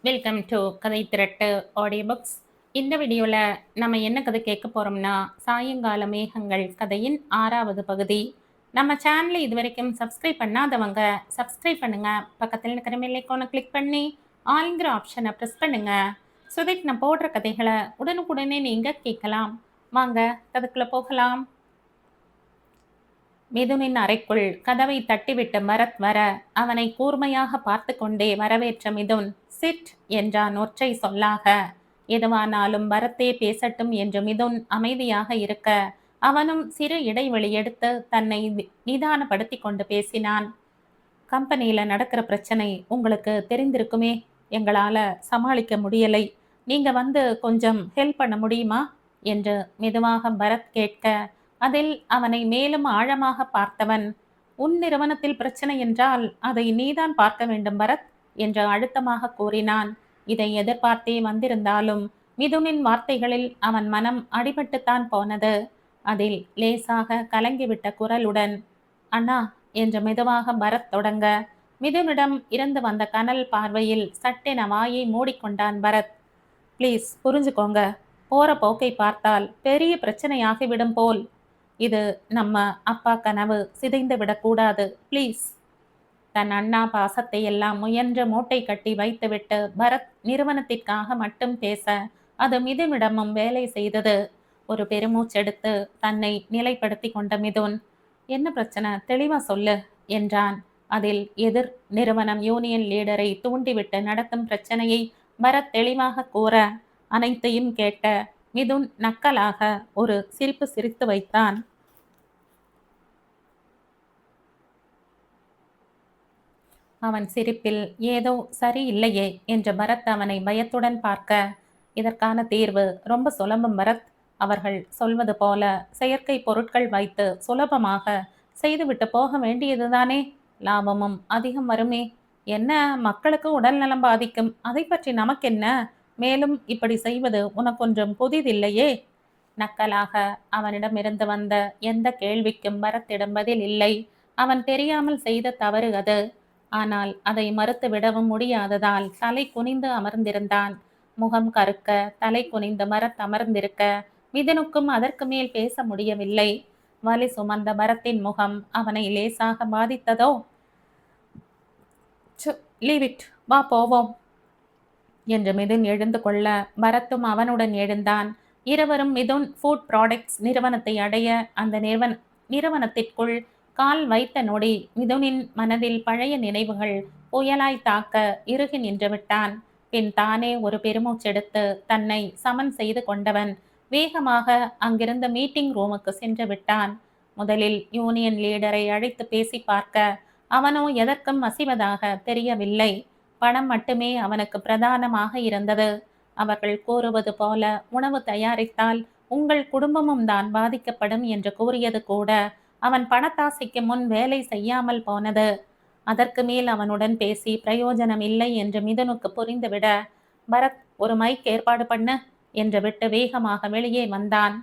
Welcome to கதை திரட்டு audio books. இந்த வீடியோவில் நம்ம என்ன கதை கேட்க போகிறோம்னா, சாயங்கால மேகங்கள் கதையின் 6வது பகுதி. நம்ம சேனலை இது வரைக்கும் சப்ஸ்கிரைப் பண்ணாதவங்க சப்ஸ்கிரைப் பண்ணுங்க. பக்கத்தில் இருக்கிற பெல் ஐகானை கிளிக் பண்ணி ஆல்ங்கிற ஆப்ஷனை ப்ரெஸ் பண்ணுங்க. ஸோ தட் நான் போடுற கதைகளை உடனுக்குடனே நீங்கள் கேட்கலாம். வாங்க கதைக்குள்ளே போகலாம். மிதுனின் அறைக்குள் கதவை தட்டிவிட்டு பரத் வர அவனை கூர்மையாக பார்த்து கொண்டே வரவேற்ற மிதுன் சிட் என்றான் ஒற்றை சொல்லாக. எதுவானாலும் பரத்தே பேசட்டும் என்று மிதுன் அமைதியாக இருக்க, அவனும் சிறு இடைவெளி எடுத்து தன்னை நிதானப்படுத்தி கொண்டு பேசினான். கம்பெனியில நடக்கிற பிரச்சனை உங்களுக்கு தெரிந்திருக்குமே, எங்களால சமாளிக்க முடியலை. நீங்க வந்து கொஞ்சம் ஹெல்ப் பண்ண முடியுமா என்று மெதுவாக பரத் கேட்க, அதில் அவனை மேலும் ஆழமாக பார்த்தவன், உன் நிறுவனத்தில் பிரச்சனை என்றால் அதை நீதான் பார்க்க வேண்டும் பரத் என்று அழுத்தமாக கூறினான். இதை எதிர்பார்த்தே வந்திருந்தாலும் மிதுனின் வார்த்தைகளில் அவன் மனம் அடிபட்டுத்தான் போனது. அதில் லேசாக கலங்கிவிட்ட குரலுடன், அண்ணா என்று மெதுவாக பரத் தொடங்க, மிதுனிடம் இருந்து வந்த கனல் பார்வையில் சட்டென வாயை மூடிக்கொண்டான் பரத். ப்ளீஸ் புரிஞ்சுக்கோங்க, போற போக்கை பார்த்தால் பெரிய பிரச்சனையாகிவிடும் போல். இது நம்ம அப்பா கனவு சிதைந்து விடக்கூடாது, ப்ளீஸ். தன் அண்ணா பாசத்தை எல்லாம் முயன்ற மூட்டை கட்டி வைத்துவிட்டு பரத் நிறுவனத்திற்காக மட்டும் பேச அது மிதுனிடமும் வேலை செய்தது. ஒரு பெருமூச்செடுத்து தன்னை நிலைப்படுத்தி கொண்ட மிதுன், என்ன பிரச்சனை தெளிவா சொல்லு என்றான். அதில் எதிர் நிறுவனம் யூனியன் லீடரை தூண்டிவிட்டு நடத்தும் பிரச்சனையை பரத் தெளிவாக கூற, அனைத்தையும் கேட்ட மிதுன் நக்கலாக ஒரு சிரிப்பு சிரித்து வைத்தான். அவன் சிரிப்பில் ஏதோ சரியில்லையே என்று பரத் அவனை பயத்துடன் பார்க்க, இதற்கான தீர்வு ரொம்ப சுலபம் பரத். அவர்கள் சொல்வது போல செயற்கை பொருட்கள் வைத்து சுலபமாக செய்துவிட்டு போக வேண்டியதுதானே, லாபமும் அதிகம் வருமே. என்ன, மக்களுக்கு உடல் நலம் பாதிக்கும், அதை பற்றி நமக்கென்ன? மேலும் இப்படி செய்வது உனக்கொன்றும் புதிதில்லையே. நக்கலாக அவனிடமிருந்து வந்த எந்த கேள்விக்கும் பரத்திடம் பதில் இல்லை. அவன் தெரியாமல் செய்த தவறு அது. ஆனால் அதை மறுத்து விடவும் முடியாததால் தலை குனிந்து அமர்ந்திருந்தான். முகம் கருக்க தலை குனிந்து பரத் அமர்ந்திருக்க மிதுனுக்கும் அதற்கு மேல் பேச முடியவில்லை. வலி சுமந்த பரத்தின் முகம் அவனை லேசாக பாதித்ததோ. லீவ் இட், வா போவோம் என்று மிதுன் எழுந்து கொள்ள பரத்தும் அவனுடன் எழுந்தான். இருவரும் மிதுன் ஃபுட் ப்ராடக்ட்ஸ் நிறுவனத்தை அடைய அந்த நிறுவனத்திற்குள் கால் வைத்த நொடி மிதுனின் மனதில் பழைய நினைவுகள் புயலாய் தாக்க இறுகி நின்று விட்டான். பின் தானே ஒரு பெருமூச்செடுத்து தன்னை சமன் செய்து கொண்டவன் வேகமாக அங்கிருந்த மீட்டிங் ரூமுக்கு சென்று விட்டான். முதலில் யூனியன் லீடரை அழைத்து பேசி பார்க்க அவனோ எதற்கும் அசைவதாக தெரியவில்லை. பணம் மட்டுமே அவனுக்கு பிரதானமாக இருந்தது. அவர்கள் கூறுவது போல உணவு தயாரித்தால் உங்கள் குடும்பமும் தான் பாதிக்கப்படும் என்று கூறியது கூட அவன் பணத்தாசைக்கு முன் வேலை செய்யாமல் போனது. அதற்கு மேல் அவனுடன் பேசி பிரயோஜனம் இல்லை என்று மிதுனுக்கு புரிந்துவிட, பரத் ஒரு மைக் ஏற்பாடு பண்ண என்று விட்டு வேகமாக வெளியே வந்தான்.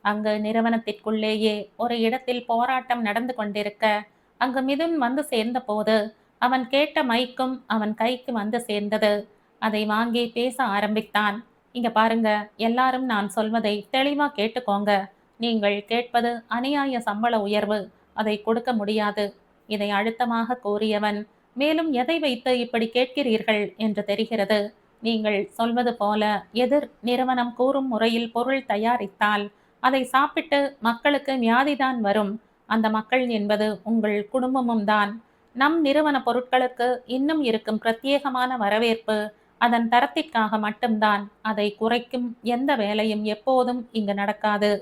அங்கு நிறுவனத்திற்குள்ளேயே ஒரு இடத்தில் போராட்டம் நடந்து கொண்டிருக்க அங்கு மிதுன் வந்து சேர்ந்த போது அவன் கேட்ட மைக்கும் அவன் கைக்கு வந்து சேர்ந்தது. அதை வாங்கி பேச ஆரம்பித்தான். இங்க பாருங்க, எல்லாரும் நான் சொல்வதை தெளிவா கேட்டுக்கோங்க. நீங்கள் கேட்பது அநியாய சம்பள உயர்வு, அதை கொடுக்க முடியாது. இதை அழுத்தமாக கூறியவன், மேலும் எதை வைத்து இப்படி கேட்கிறீர்கள் என்று தெரிகிறது. நீங்கள் சொல்வது போல எதிர் நிறுவனம் கூறும் முறையில் பொருள் தயாரித்தால் அதை சாப்பிட்டு மக்களுக்கு வியாதிதான் வரும். அந்த மக்கள் என்பது உங்கள் குடும்பமும் தான். நம் நிறுவன பொருட்களுக்கு இன்னும் இருக்கும் பிரத்யேகமான வரவேற்பு அதன் தரத்திற்காக மட்டும்தான். அதை குறைக்கும் எந்த வேலையும் எப்போதும் இங்கு நடக்காது.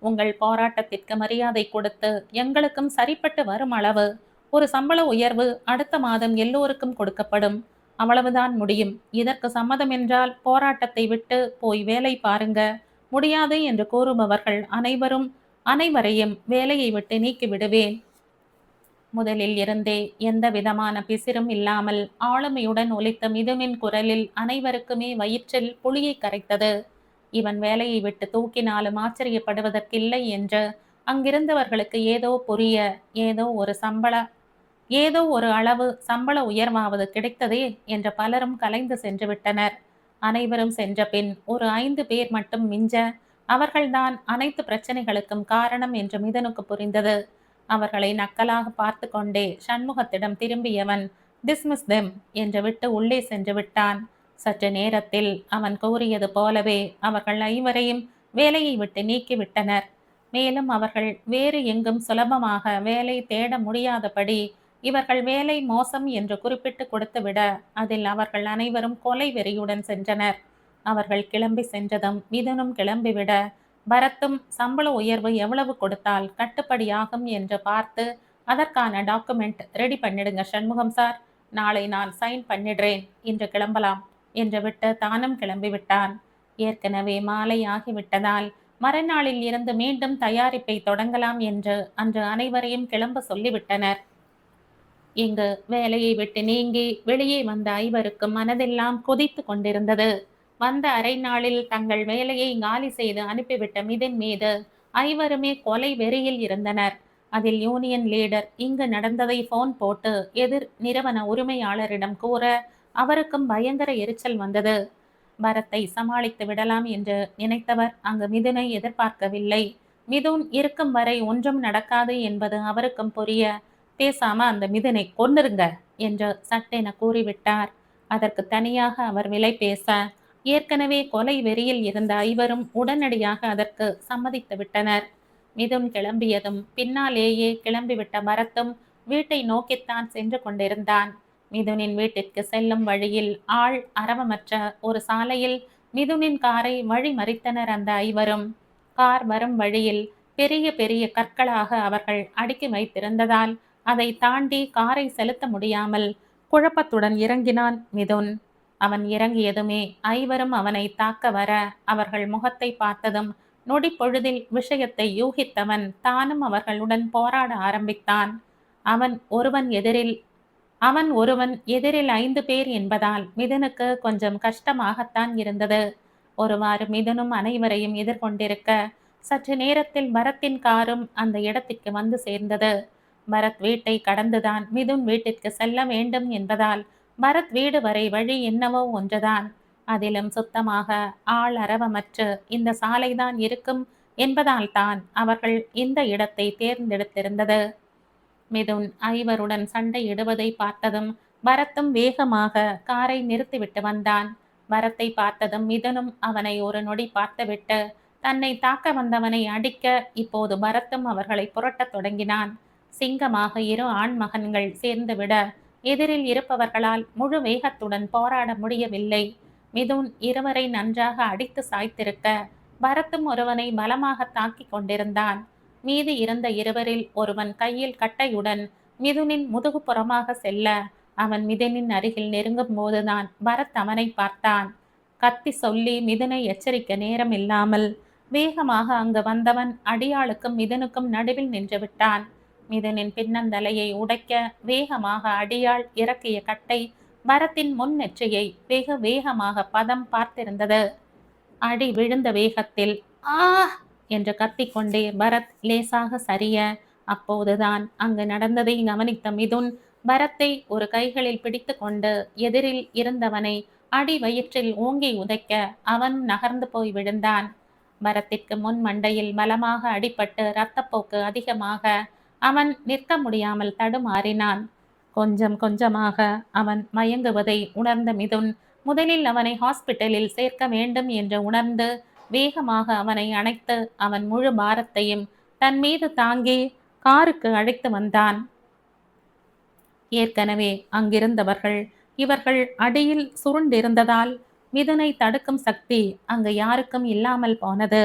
உங்கள் போராட்டத்திற்கு மரியாதை கொடுத்து எங்களுக்கும் சரிப்பட்டு வரும் அளவு ஒரு சம்பள உயர்வு அடுத்த மாதம் எல்லோருக்கும் கொடுக்கப்படும். அவ்வளவுதான் முடியும். இதற்கு சம்மதம் என்றால் போராட்டத்தை விட்டு போய் வேலை பாருங்க. முடியாது என்று கூறுபவர்கள் அனைவரையும் வேலையை விட்டு நீக்கி விடுவேன். முதலில் இருந்தே எந்த விதமான பிசிரும் இல்லாமல் ஆளுமையுடன் ஒலித்த மிதுனின் குரலில் அனைவருக்குமே வயிற்றில் புளியை கரைத்தது. இவன் வேலையை விட்டு தூக்கினாலும் ஆச்சரியப்படுவதற்கில்லை என்று அங்கிருந்தவர்களுக்கு ஏதோ புரிய, ஏதோ ஒரு சம்பள ஏதோ ஒரு அளவு சம்பள உயர்வாவது கிடைத்ததே என்ற பலரும் கலைந்து சென்று விட்டனர். அனைவரும் சென்ற பின் ஒரு 5 பேர் மட்டும் மிஞ்ச, அவர்கள்தான் அனைத்து பிரச்சனைகளுக்கும் காரணம் என்று மிதனுக்கு புரிந்தது. அவர்களை நக்கலாக பார்த்து கொண்டே சண்முகத்திடம் திரும்பியவன் டிஸ்மிஸ் தெம் என்று விட்டு உள்ளே சென்று விட்டான். சற்று நேரத்தில் அவன் கூறியது போலவே அவர்கள் 5வரையும் வேலையை விட்டு நீக்கிவிட்டனர். மேலும் அவர்கள் வேறு எங்கும் சுலபமாக வேலை தேட முடியாதபடி இவர்கள் வேலை மோசம் என்று குறிப்பிட்டு கொடுத்துவிட அதில் அவர்கள் அனைவரும் கொலை வெறியுடன் சென்றனர். அவர்கள் கிளம்பி சென்றதும் மிதுனும் கிளம்பிவிட பரத்தும் சம்பள உயர்வு எவ்வளவு கொடுத்தால் கட்டுப்படியாகும் என்று பார்த்து அதற்கான டாக்குமெண்ட் ரெடி பண்ணிடுங்க சண்முகம் சார், நாளை நான் சைன் பண்ணிடுறேன், இன்று கிளம்பலாம் என்று விட்டு தானும் கிளம்பிவிட்டான். ஏற்கனவே மாலை ஆகிவிட்டதால் மறுநாளில் இருந்து மீண்டும் தயாரிப்பை தொடங்கலாம் என்று அன்று அனைவரையும் கிளம்ப சொல்லிவிட்டனர். இங்கு வேலையை விட்டு நீங்கி வெளியே வந்த 5வருக்கும் மனதெல்லாம் கொதித்து கொண்டிருந்தது. வந்த அரை நாளில் தங்கள் வேலையை காலி செய்து அனுப்பிவிட்ட மிதின் மீது 5வருமே கொலை வெறியில் இருந்தனர். அதில் யூனியன் லீடர் இங்கு நடந்ததை போன் போட்டு எதிர் நிறுவன உரிமையாளரிடம் கூற அவருக்கும் பயங்கர எரிச்சல் வந்தது. பரத்தை சமாளித்து விடலாம் என்று நினைத்தவர் அங்கு மிதுனை எதிர்பார்க்கவில்லை. மிதுன் இருக்கும் வரை ஒன்றும் நடக்காது என்பது அவருக்கும் புரிய, பேசாம அந்த மிதுனை கொன்னுருங்க என்று சட்டென கூறிவிட்டார். அதற்கு தனியாக அவர் விலை பேச, ஏற்கனவே கொலை வெறியில் இருந்த 5வரும் உடனடியாக அதற்கு சம்மதித்து விட்டனர். மிதுன் கிளம்பியதும் பின்னாலேயே கிளம்பிவிட்ட பரத்தும் வீட்டை நோக்கித்தான் சென்று கொண்டிருந்தான். மிதுனின் வீட்டிற்கு செல்லும் வழியில் ஆள் அரவமற்ற ஒரு சாலையில் மிதுனின் காரை வழி மறித்தனர் அந்த 5வரும். கார் வரும் வழியில் பெரிய பெரிய கற்களாக அவர்கள் அடுக்கி வைத்திருந்ததால் அதை தாண்டி காரை செலுத்த முடியாமல் குழப்பத்துடன் இறங்கினான் மிதுன். அவன் இறங்கியதுமே 5வரும் அவனை தாக்க வர அவர்கள் முகத்தை பார்த்ததும் நொடி பொழுதில் விஷயத்தை யூகித்தவன் தானும் அவர்களுடன் போராட ஆரம்பித்தான். அவன் ஒருவன் எதிரில் 5 பேர் என்பதால் மிதுனுக்கு கொஞ்சம் கஷ்டமாகத்தான் இருந்தது. ஒருவாறு மிதுனும் அனைவரையும் எதிர்கொண்டிருக்க சற்று நேரத்தில் பரத்தின் காரும் அந்த இடத்திற்கு வந்து சேர்ந்தது. பரத் வீட்டை கடந்துதான் மிதுன் வீட்டிற்கு செல்ல வேண்டும் என்பதால் பரத் வீடு வரை வழி என்னவோ ஒன்றுதான். அதிலும் சுத்தமாக ஆள் அரவமற்று இந்த சாலைதான் இருக்கும் என்பதால் தான் அவர்கள் இந்த இடத்தை தேர்ந்தெடுத்திருந்தது. மிதுன் 5வருடன் சண்டையிடுவதை பார்த்ததும் பரத்தும் வேகமாக காரை நிறுத்திவிட்டு வந்தான். பரத்தை பார்த்ததும் மிதுனும் அவனை ஒரு நொடி பார்த்துவிட்டு தன்னை தாக்க வந்தவனை அடிக்க இப்போது பரத்தும் அவர்களை புரட்டத் தொடங்கினான். சிங்கமாக 2 ஆண்மகன்கள் சேர்ந்துவிட எதிரில் இருப்பவர்களால் முழு வேகத்துடன் போராட முடியவில்லை. மிதுன் 2வரை நன்றாக அடித்து சாய்த்திருக்க பரத்தும் ஒருவனை பலமாக தாக்கி கொண்டிருந்தான். மீதி இருந்த 2வரில் ஒருவன் கையில் கட்டையுடன் மிதுனின் முதுகுப்புறமாக செல்ல அவன் மிதுனின் அருகில் நெருங்கும் போதுதான் பரத் அவனை பார்த்தான். கத்தி சொல்லி மிதுனை எச்சரிக்க நேரம் இல்லாமல் வேகமாக அங்கு வந்தவன் அடியாளுக்கும் மிதுனுக்கும் நடுவில் நின்று விட்டான். மிதுனின் பின்னந்தலையை உடைக்க வேகமாக அடியாள் இறக்கிய கட்டை பரத்தின் முன் நெற்றியை வெகு வேகமாக பதம் பார்த்திருந்தது. அடி விழுந்த வேகத்தில் ஆ என்று கத்திக்கொண்டே பரத் லேசாக சரிய, அப்போதுதான் அங்கு நடந்ததை கவனித்த மிதுன் பரத்தை ஒரு கைகளில் பிடித்து கொண்டு எதிரில் இருந்தவனை அடி வயிற்றில் ஓங்கி உதைக்க அவன் நகர்ந்து போய் விழுந்தான். பரத்திற்கு முன் மண்டையில் பலமாக அடிபட்டு இரத்தப்போக்கு அதிகமாக அவன் நிற்க முடியாமல் தடுமாறினான். கொஞ்சம் கொஞ்சமாக அவன் மயங்குவதை உணர்ந்த மிதுன் முதலில் அவனை ஹாஸ்பிட்டலில் சேர்க்க வேண்டும் என்று உணர்ந்து வேகமாக அவனை அணைத்து அவன் முழு பாரத்தையும் தன் மீது தாங்கி காருக்கு அழைத்து வந்தான். ஏற்கனவே அங்கிருந்தவர்கள் இவர்கள் அடியில் சுருண்டிருந்ததால் மிதுனை தடுக்கும் சக்தி அங்கு யாருக்கும் இல்லாமல் போனது.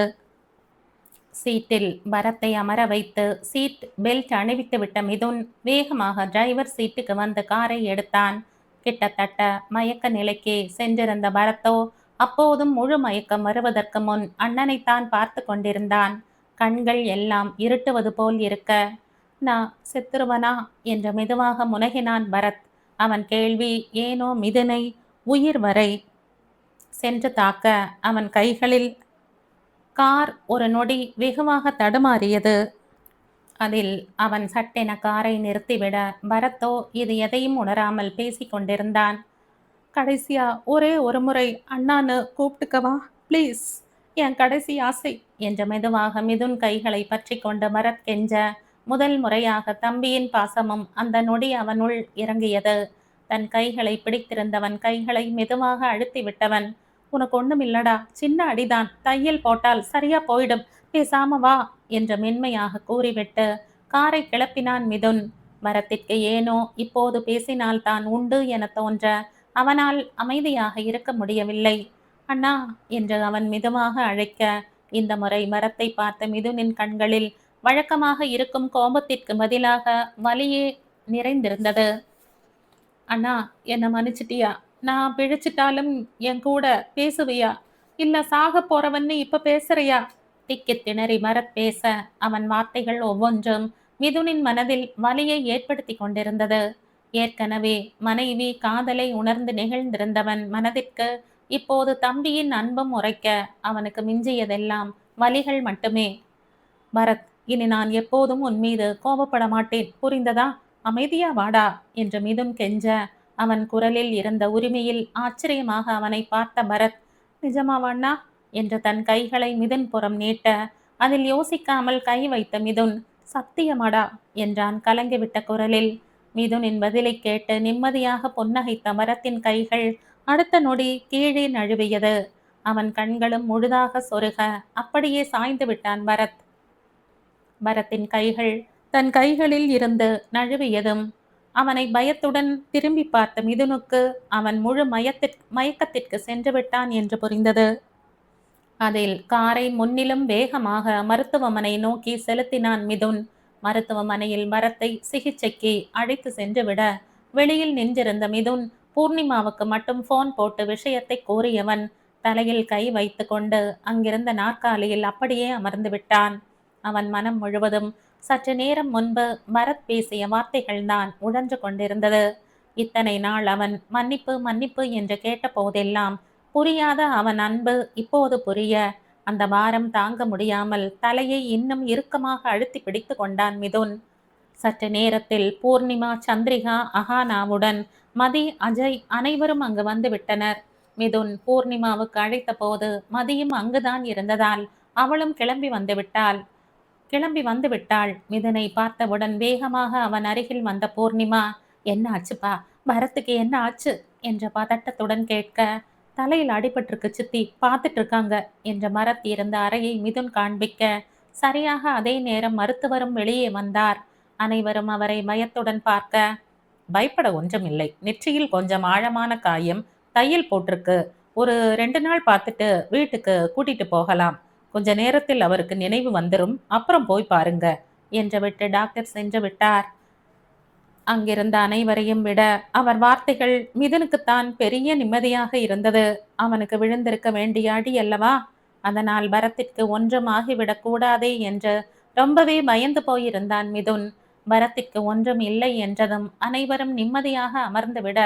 சீட்டில் பரத்தை அமர வைத்து சீட் பெல்ட் அணிவித்து விட்ட மிதுன் வேகமாக டிரைவர் சீட்டுக்கு வந்து காரை எடுத்தான். கிட்டத்தட்ட மயக்க நிலைக்கு சென்றிருந்த பரத்தோ அப்போதும் முழு மயக்கம் வருவதற்கு முன் அண்ணனைத்தான் பார்த்து கொண்டிருந்தான். கண்கள் எல்லாம் இருட்டுவது போல் இருக்க, நான் செத்துருவனா என்று மெதுவாக முனகினான் பரத். அவன் கேள்வி ஏனோ மிதுனை உயிர் வரை சென்று தாக்க அவன் கைகளில் கார் ஒரு நொடி வெகுவாக தடுமாறியது. அதில் அவன் சட்டென காரை நிறுத்திவிட, பரத்தோ இது எதையும் உணராமல் பேசிக் கொண்டிருந்தான். கடைசியா ஒரே ஒரு முறை அண்ணான்னு கூப்பிட்டுக்கவா ப்ளீஸ், என் கடைசி ஆசை என்ற மெதுவாக மிதுன் கைகளை பற்றி கொண்டு பரத் கெஞ்ச, முதல் முறையாக தம்பியின் பாசமும் அந்த நொடி அவனுள் இறங்கியது. தன் கைகளை பிடித்திருந்தவன் கைகளை மெதுவாக அழுத்தி விட்டவன், உனக்கு ஒண்ணும் இல்லடா, சின்ன அடிதான், தையல் போட்டால் சரியா போயிடும், பேசாம வா என்று மென்மையாக கூறிவிட்டு காரை கிளப்பினான் மிதுன். பரத்திற்கு ஏனோ இப்போது பேசினால் தான் உண்டு என தோன்ற அவனால் அமைதியாக இருக்க முடியவில்லை. அண்ணா என்று அவன் மெதுவாக அழைக்க, இந்த முறை பரத்தை பார்த்த மிதுனின் கண்களில் வழக்கமாக இருக்கும் கோபத்திற்கு பதிலாக வலியே நிறைந்திருந்தது. அண்ணா, என்ன மன்னிச்சிட்டியா? நான் பிழைச்சிட்டாலும் என் கூட பேசுவியா? இல்ல சாக போறவன்னு இப்ப பேசுறியா? திக்கி திணறி பரத் பேச, அவன் வார்த்தைகள் ஒவ்வொன்றும் மிதுனின் மனதில் வலியை ஏற்படுத்தி கொண்டிருந்தது. ஏற்கனவே மனைவி காதலை உணர்ந்து நெகிழ்ந்திருந்தவன் மனதிற்கு இப்போது தம்பியின் அன்பும் உரைக்க, அவனுக்கு மிஞ்சியதெல்லாம் வலிகள் மட்டுமே. பரத், இனி நான் எப்போதும் உன் மீது கோபப்பட மாட்டேன், புரிந்ததா? அமைதியா வாடா என்று மிதுன் கெஞ்ச, அவன் குரலில் இருந்த உரிமையில் ஆச்சரியமாக அவனை பார்த்த பரத், நிஜமாவாண்ணா என்று தன் கைகளை மிதுன் புறம் நீட்ட, அதில் யோசிக்காமல் கை வைத்த மிதுன், சத்தியமாடா என்றான் கலங்கிவிட்ட குரலில். மிதுனின் பதிலை கேட்டு நிம்மதியாக புன்னகைத்த பரத்தின் கைகள் அடுத்த நொடி கீழே நழுவியது. அவன் கண்களும் முழுதாக சொருக அப்படியே சாய்ந்து விட்டான் பரத். பரத்தின் கைகள் தன் கைகளில் இருந்து நழுவியதும் அவனை பயத்துடன் திரும்பி பார்த்த மிதுனுக்கு அவன் முழு மயக்கத்திற்கு சென்று விட்டான் என்று புரிந்தது. அதில் காரை முன்னிலும் வேகமாக மருத்துவமனை நோக்கி செலுத்தினான் மிதுன். மருத்துவமனையில் பரத்தை சிகிச்சைக்கு அழைத்து சென்று விட, வெளியில் நின்றிருந்த மிதுன் பூர்ணிமாவுக்கு மட்டும் போன் போட்டு விஷயத்தை கூறியவன் தலையில் கை வைத்து கொண்டு அங்கிருந்த நாற்காலியில் அப்படியே அமர்ந்து விட்டான். அவன் மனம் முழுவதும் சற்று நேரம் முன்பு பரத் பேசிய வார்த்தைகள்தான் உழன்று கொண்டிருந்தது. இத்தனை நாள் அவன் மன்னிப்பு மன்னிப்பு என்று கேட்ட போதெல்லாம் புரியாத அவன் அன்பு இப்போது புரிய, அந்த பாரம் தாங்க முடியாமல் தலையை இன்னும் இறுக்கமாக அழுத்தி பிடித்து கொண்டான் மிதுன். சற்று நேரத்தில் பூர்ணிமா, சந்திரிகா, அஹானாவுடன் மதி, அஜய் அனைவரும் அங்கு வந்து விட்டனர். மிதுன் பூர்ணிமாவுக்கு அழைத்த போது மதியும் அங்குதான் இருந்ததால் அவளும் கிளம்பி வந்து விட்டாள். மிதுனை பார்த்தவுடன் வேகமாக அவன் அருகில் வந்த பூர்ணிமா, என்ன ஆச்சுப்பா, பரத்துக்கு என்ன ஆச்சு என்ற பதட்டத்துடன் கேட்க, தலையில் அடிபட்டிருக்கு சித்தி, பார்த்துட்டு இருக்காங்க என்ற பரத் இருந்த அறையை மிதுன் காண்பிக்க, சரியாக அதே நேரம் மருத்துவரும் வெளியே வந்தார். அனைவரும் அவரை பயத்துடன் பார்க்க, பயப்பட ஒன்றுமில்லை, நெற்றியில் கொஞ்சம் ஆழமான காயம், தையல் போட்டிருக்கு, ஒரு 2 நாள் பார்த்துட்டு வீட்டுக்கு கூட்டிட்டு போகலாம், கொஞ்ச நேரத்தில் அவருக்கு நினைவு வந்துடும், அப்புறம் போய் பாருங்க என்று விட்டு டாக்டர் சென்று விட்டார். அங்கிருந்த அனைவரையும் விட அவர் வார்த்தைகள் மிதுனுக்குத்தான் பெரிய நிம்மதியாக இருந்தது. அவனுக்கு விழுந்திருக்க வேண்டிய அடி அல்லவா, அதனால் பரத்திற்கு ஒன்றும் ஆகிவிடக் கூடாதே என்று ரொம்பவே பயந்து போயிருந்தான் மிதுன். பரத்திற்கு ஒன்றும் இல்லை என்றதும் அனைவரும் நிம்மதியாக அமர்ந்துவிட,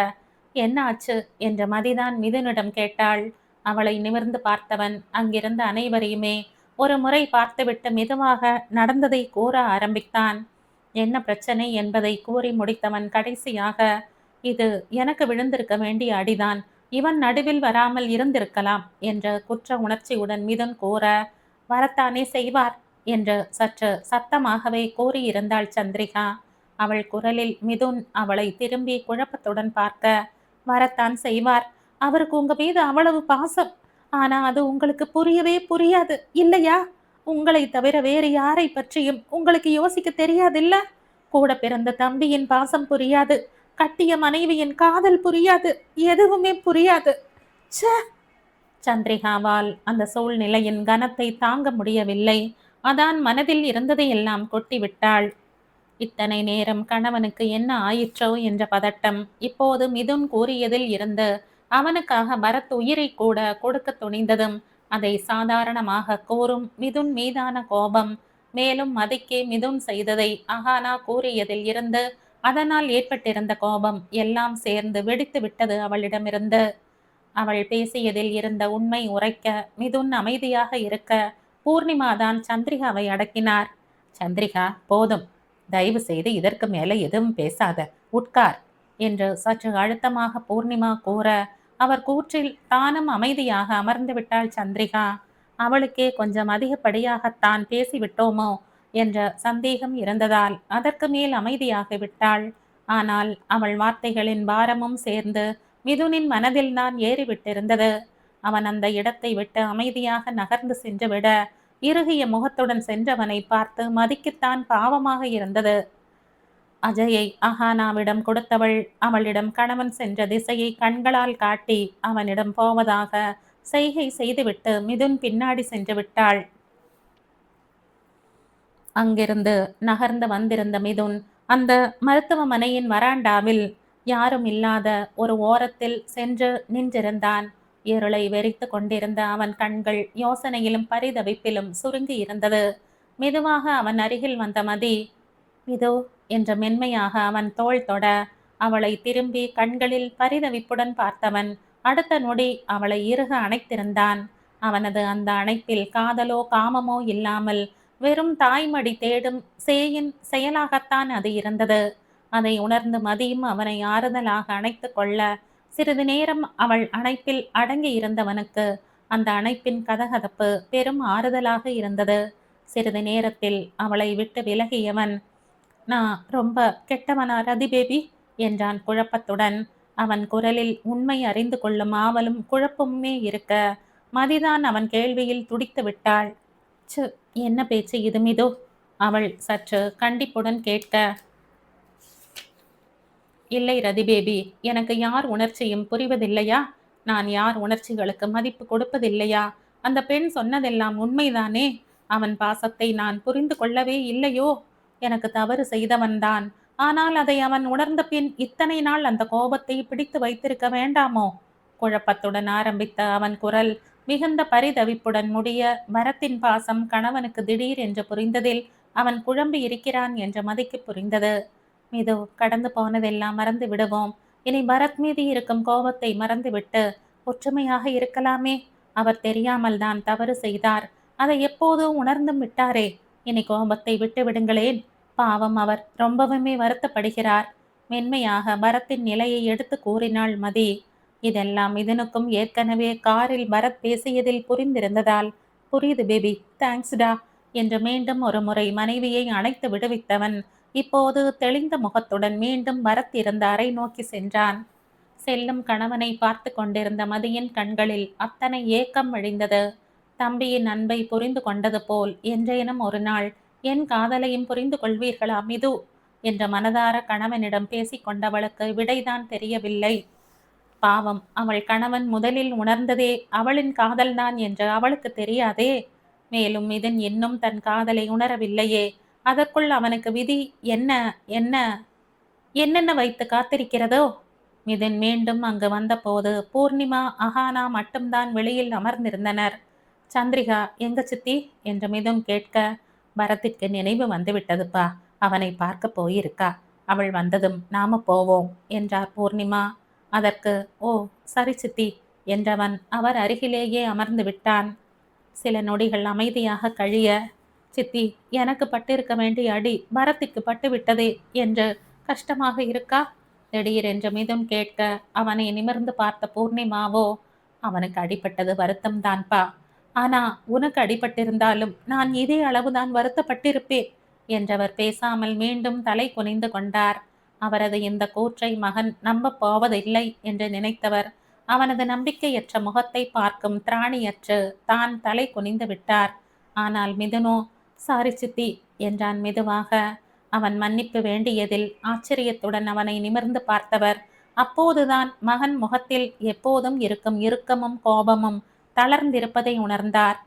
என்ன ஆச்சு என்று மதிதான் மிதுனிடம் கேட்டாள். அவளை நிமிர்ந்து பார்த்தவன் அங்கிருந்த அனைவரையுமே ஒரு முறை பார்த்துவிட்டு மெதுவாக நடந்ததை கூற ஆரம்பித்தான். என்ன பிரச்சனை என்பதை கூறி முடித்தவன் கடைசியாக, இது எனக்கு விழுந்திருக்க வேண்டிய அடிதான், இவன் நடுவில் வராமல் இருந்திருக்கலாம் என்ற குற்ற உணர்ச்சியுடன் மிதுன் கூற, வரத்தானே செய்வார் என்று சற்று சத்தமாகவே கூறியிருந்தாள் சந்திரிகா. அவள் குரலில் மிதுன் அவளை திரும்பி குழப்பத்துடன் பார்க்க, வரத்தான் செய்வார், அவருக்கு உங்க மீது அவ்வளவு பாசம், ஆனா அது உங்களுக்கு புரியவே புரியாது இல்லையா? உங்களை தவிர வேறு யாரை பற்றியும் உங்களுக்கு யோசிக்க தெரியாதில்ல? கூட பிறந்த தம்பியின் பாசம் புரியாது, கட்டிய மனைவியின் காதல் புரியாது, எதுவுமே புரியாது. ச்சே! சந்திரிகாவால் அந்த சூழ்நிலையின் கனத்தை தாங்க முடியவில்லை. அதான் மனதில் இருந்ததையெல்லாம் கொட்டிவிட்டாள். இத்தனை நேரம் கணவனுக்கு என்ன ஆயிற்றோ என்ற பதட்டம் இப்போது மிதுன் கூறியதில் இருந்து அவனுக்காக பரத் உயிரை கூட கொடுக்க துணிந்ததும் அதை சாதாரணமாக கூறும் மிதுன் மீதான கோபம், மேலும் மதிக்கே மிதுன் செய்ததை அகானா கூறியதில் இருந்து அதனால் ஏற்பட்டிருந்த கோபம் எல்லாம் சேர்ந்து வெடித்து விட்டது அவளிடமிருந்து. அவள் பேசியதில் இருந்த உண்மை உரைக்க மிதுன் அமைதியாக இருக்க பூர்ணிமாதான் சந்திரிகாவை அடக்கினார். சந்திரிகா, போதும். தயவு செய்து இதற்கு மேல எதுவும் பேசாத. உட்கார் என்று சற்று அழுத்தமாக பூர்ணிமா கூற, அவர் கூற்றில் தானும் அமைதியாக அமர்ந்து விட்டாள் சந்திரிகா. அவளுக்கே கொஞ்சம் அதிகப்படியாகத்தான் பேசிவிட்டோமோ என்ற சந்தேகம் இருந்ததால் அதற்கு மேல் அமைதியாக விட்டாள். ஆனால் அவள் வார்த்தைகளின் பாரமும் சேர்ந்து மிதுனின் மனதில்தான் ஏறிவிட்டிருந்தது. அவன் அந்த இடத்தை விட்டு அமைதியாக நகர்ந்து சென்றுவிட, இறுகிய முகத்துடன் சென்றவனை பார்த்து மதிக்குத்தான் பாவமாக இருந்தது. அஜயை அஹானாவிடம் கொடுத்தவள் அவளிடம் கணவன் சென்ற திசையை கண்களால் காட்டி அவனிடம் போவதாக செய்கை செய்துவிட்டு மிதுன் பின்னாடி சென்று விட்டாள். அங்கிருந்து நகர்ந்து வந்திருந்த மிதுன் அந்த மருத்துவமனையின் வராண்டாவில் யாரும் இல்லாத ஒரு ஓரத்தில் சென்று நின்றிருந்தான். இருளை வெறித்து கொண்டிருந்த அவன் கண்கள் யோசனையிலும் பரிதவிப்பிலும் சுருங்கி இருந்தது. மெதுவாக அவன் அருகில் வந்த மதி, இதோ என்ற மென்மையாக அவன் தோள் தொட, அவளை திரும்பி கண்களில் பரிதவிப்புடன் பார்த்தவன் அடுத்த நொடி அவளை இறுக அணைத்திருந்தான். அவனது அந்த அணைப்பில் காதலோ காமமோ இல்லாமல் வெறும் தாய்மடி தேடும் சேயின் செயலாகத்தான் அது இருந்தது. அதை உணர்ந்து மதியும் அவனை ஆறுதலாக அணைத்து கொள்ள, சிறிது நேரம் அவள் அணைப்பில் அடங்கி இருந்தவனுக்கு அந்த அணைப்பின் கதகதப்பு பெரும் ஆறுதலாக இருந்தது. சிறிது நேரத்தில் அவளை விட்டு விலகியவன், நான் ரொம்ப கெட்டவனா ரதி பேபி என்றான் குழப்பத்துடன். அவன் குரலில் உண்மை அறிந்து கொள்ளும் ஆவலும் குழப்பமுமே இருக்க, மதிதான் அவன் கேள்வியில் துடித்து விட்டாள். சு, என்ன பேச்சு இது மிது? அவள் சற்று கண்டிப்புடன் கேட்க, இல்லை ரதி பேபி, எனக்கு யார் உணர்ச்சியும் புரிவதில்லையா? நான் யார் உணர்ச்சிகளுக்கு மதிப்பு கொடுப்பதில்லையா? அந்த பெண் சொன்னதெல்லாம் உண்மைதானே? அவன் பாசத்தை நான் புரிந்து கொள்ளவே இல்லையோ? எனக்கு தவறு செய்தவன்தான். ஆனால் அதை அவன் உணர்ந்த பின் இத்தனை நாள் அந்த கோபத்தை பிடித்து வைத்திருக்க வேண்டாமோ? குழப்பத்துடன் ஆரம்பித்த அவன் குரல் மிகுந்த பரிதவிப்புடன் முடிய, பரத்தின் பாசம் கணவனுக்கு திடீர் என்று புரிந்ததில் அவன் குழம்பி இருக்கிறான் என்று மதிக்கு புரிந்தது. மிது, கடந்து போனதெல்லாம் மறந்து விடுவோம். இனி பரத் மீது இருக்கும் கோபத்தை மறந்துவிட்டு ஒற்றுமையாக இருக்கலாமே. அவர் தெரியாமல் தான் தவறு செய்தார். அதை எப்போதோ உணர்ந்தும் விட்டாரே. இனி கோபத்தை விட்டு விடுங்களேன். பாவம், அவர் ரொம்பவுமே வருத்தப்படுகிறார். மென்மையாக பரத்தின் நிலையை எடுத்து கூறினாள் மதி. இதெல்லாம் மிதுனுக்கும் ஏற்கனவே காரில் பரத் பேசியதில் புரிந்திருந்ததால், புரியுது பேபி, தேங்க்ஸ்டா என்று மீண்டும் ஒரு முறை மனைவியை அணைத்து விடுவித்தவன் இப்போது தெளிந்த முகத்துடன் மீண்டும் பரத் இருந்த அறை நோக்கி சென்றான். செல்லும் கணவனை பார்த்து கொண்டிருந்த மதியின் கண்களில் அத்தனை ஏக்கம் வழிந்தது. தம்பியின் அன்பை புரிந்து கொண்டது போல் என்றேனும் ஒரு நாள் என் காதலையும் புரிந்து கொள்வீர்களா மிது என்ற மனதார கணவனிடம் பேசிக்கொண்டவளுக்கு விடைதான் தெரியவில்லை. பாவம், அவள் கணவன் முதலில் உணர்ந்ததே அவளின் காதல்தான் என்று அவளுக்கு தெரியாதே. மேலும் மிதுன் இன்னும் தன் காதலை உணரவில்லையே. அதற்குள் அவனுக்கு விதி என்ன என்ன என்னென்ன வைத்து காத்திருக்கிறதோ? மிதுன் மீண்டும் அங்கு வந்தபோது பூர்ணிமா அஹானா மட்டும்தான் வெளியில் அமர்ந்திருந்தனர். சந்திரிகா எங்க சித்தி என்று மிதுன் கேட்க, பரத்திற்கு நினைவு வந்துவிட்டதுப்பா, அவனை பார்க்க போயிருக்கா. அவள் வந்ததும் நாம போவோம் என்றார் பூர்ணிமா. அதற்கு ஓ சரி சித்தி என்றவன் அவர் அருகிலேயே அமர்ந்து விட்டான். சில நொடிகள் அமைதியாக கழிய, சித்தி, எனக்கு பட்டிருக்க வேண்டிய அடி பரத்திற்கு பட்டு விட்டதே என்று கஷ்டமாக இருக்கா? திடீரென்று மிதுன் கேட்க, அவனை நிமிர்ந்து பார்த்த பூர்ணிமாவோ, அவனுக்கு அடிபட்டது வருத்தம் தான்பா. ஆனா உனக்கு அடிபட்டிருந்தாலும் நான் இதே அளவுதான் வருத்தப்பட்டிருப்பேன் என்றவர் பேசாமல் மீண்டும் தலை குனிந்து கொண்டார். அவரது இந்த கூற்றை மகன் நம்பப் போவதில்லை என்று நினைத்தவர் அவனது நம்பிக்கையற்ற முகத்தை பார்க்கும் திராணியற்று தான் தலை குனிந்து விட்டார். ஆனால் மிதுனோ, சாரி சித்தி என்றான் மெதுவாக. அவன் மன்னிப்பு வேண்டியதில் ஆச்சரியத்துடன் அவனை நிமிர்ந்து பார்த்தவர் அப்போதுதான் மகன் முகத்தில் எப்போதும் இருக்கும் இறுக்கமும் கோபமும் தளர்ந்திருப்பதை உணர்ந்தார்.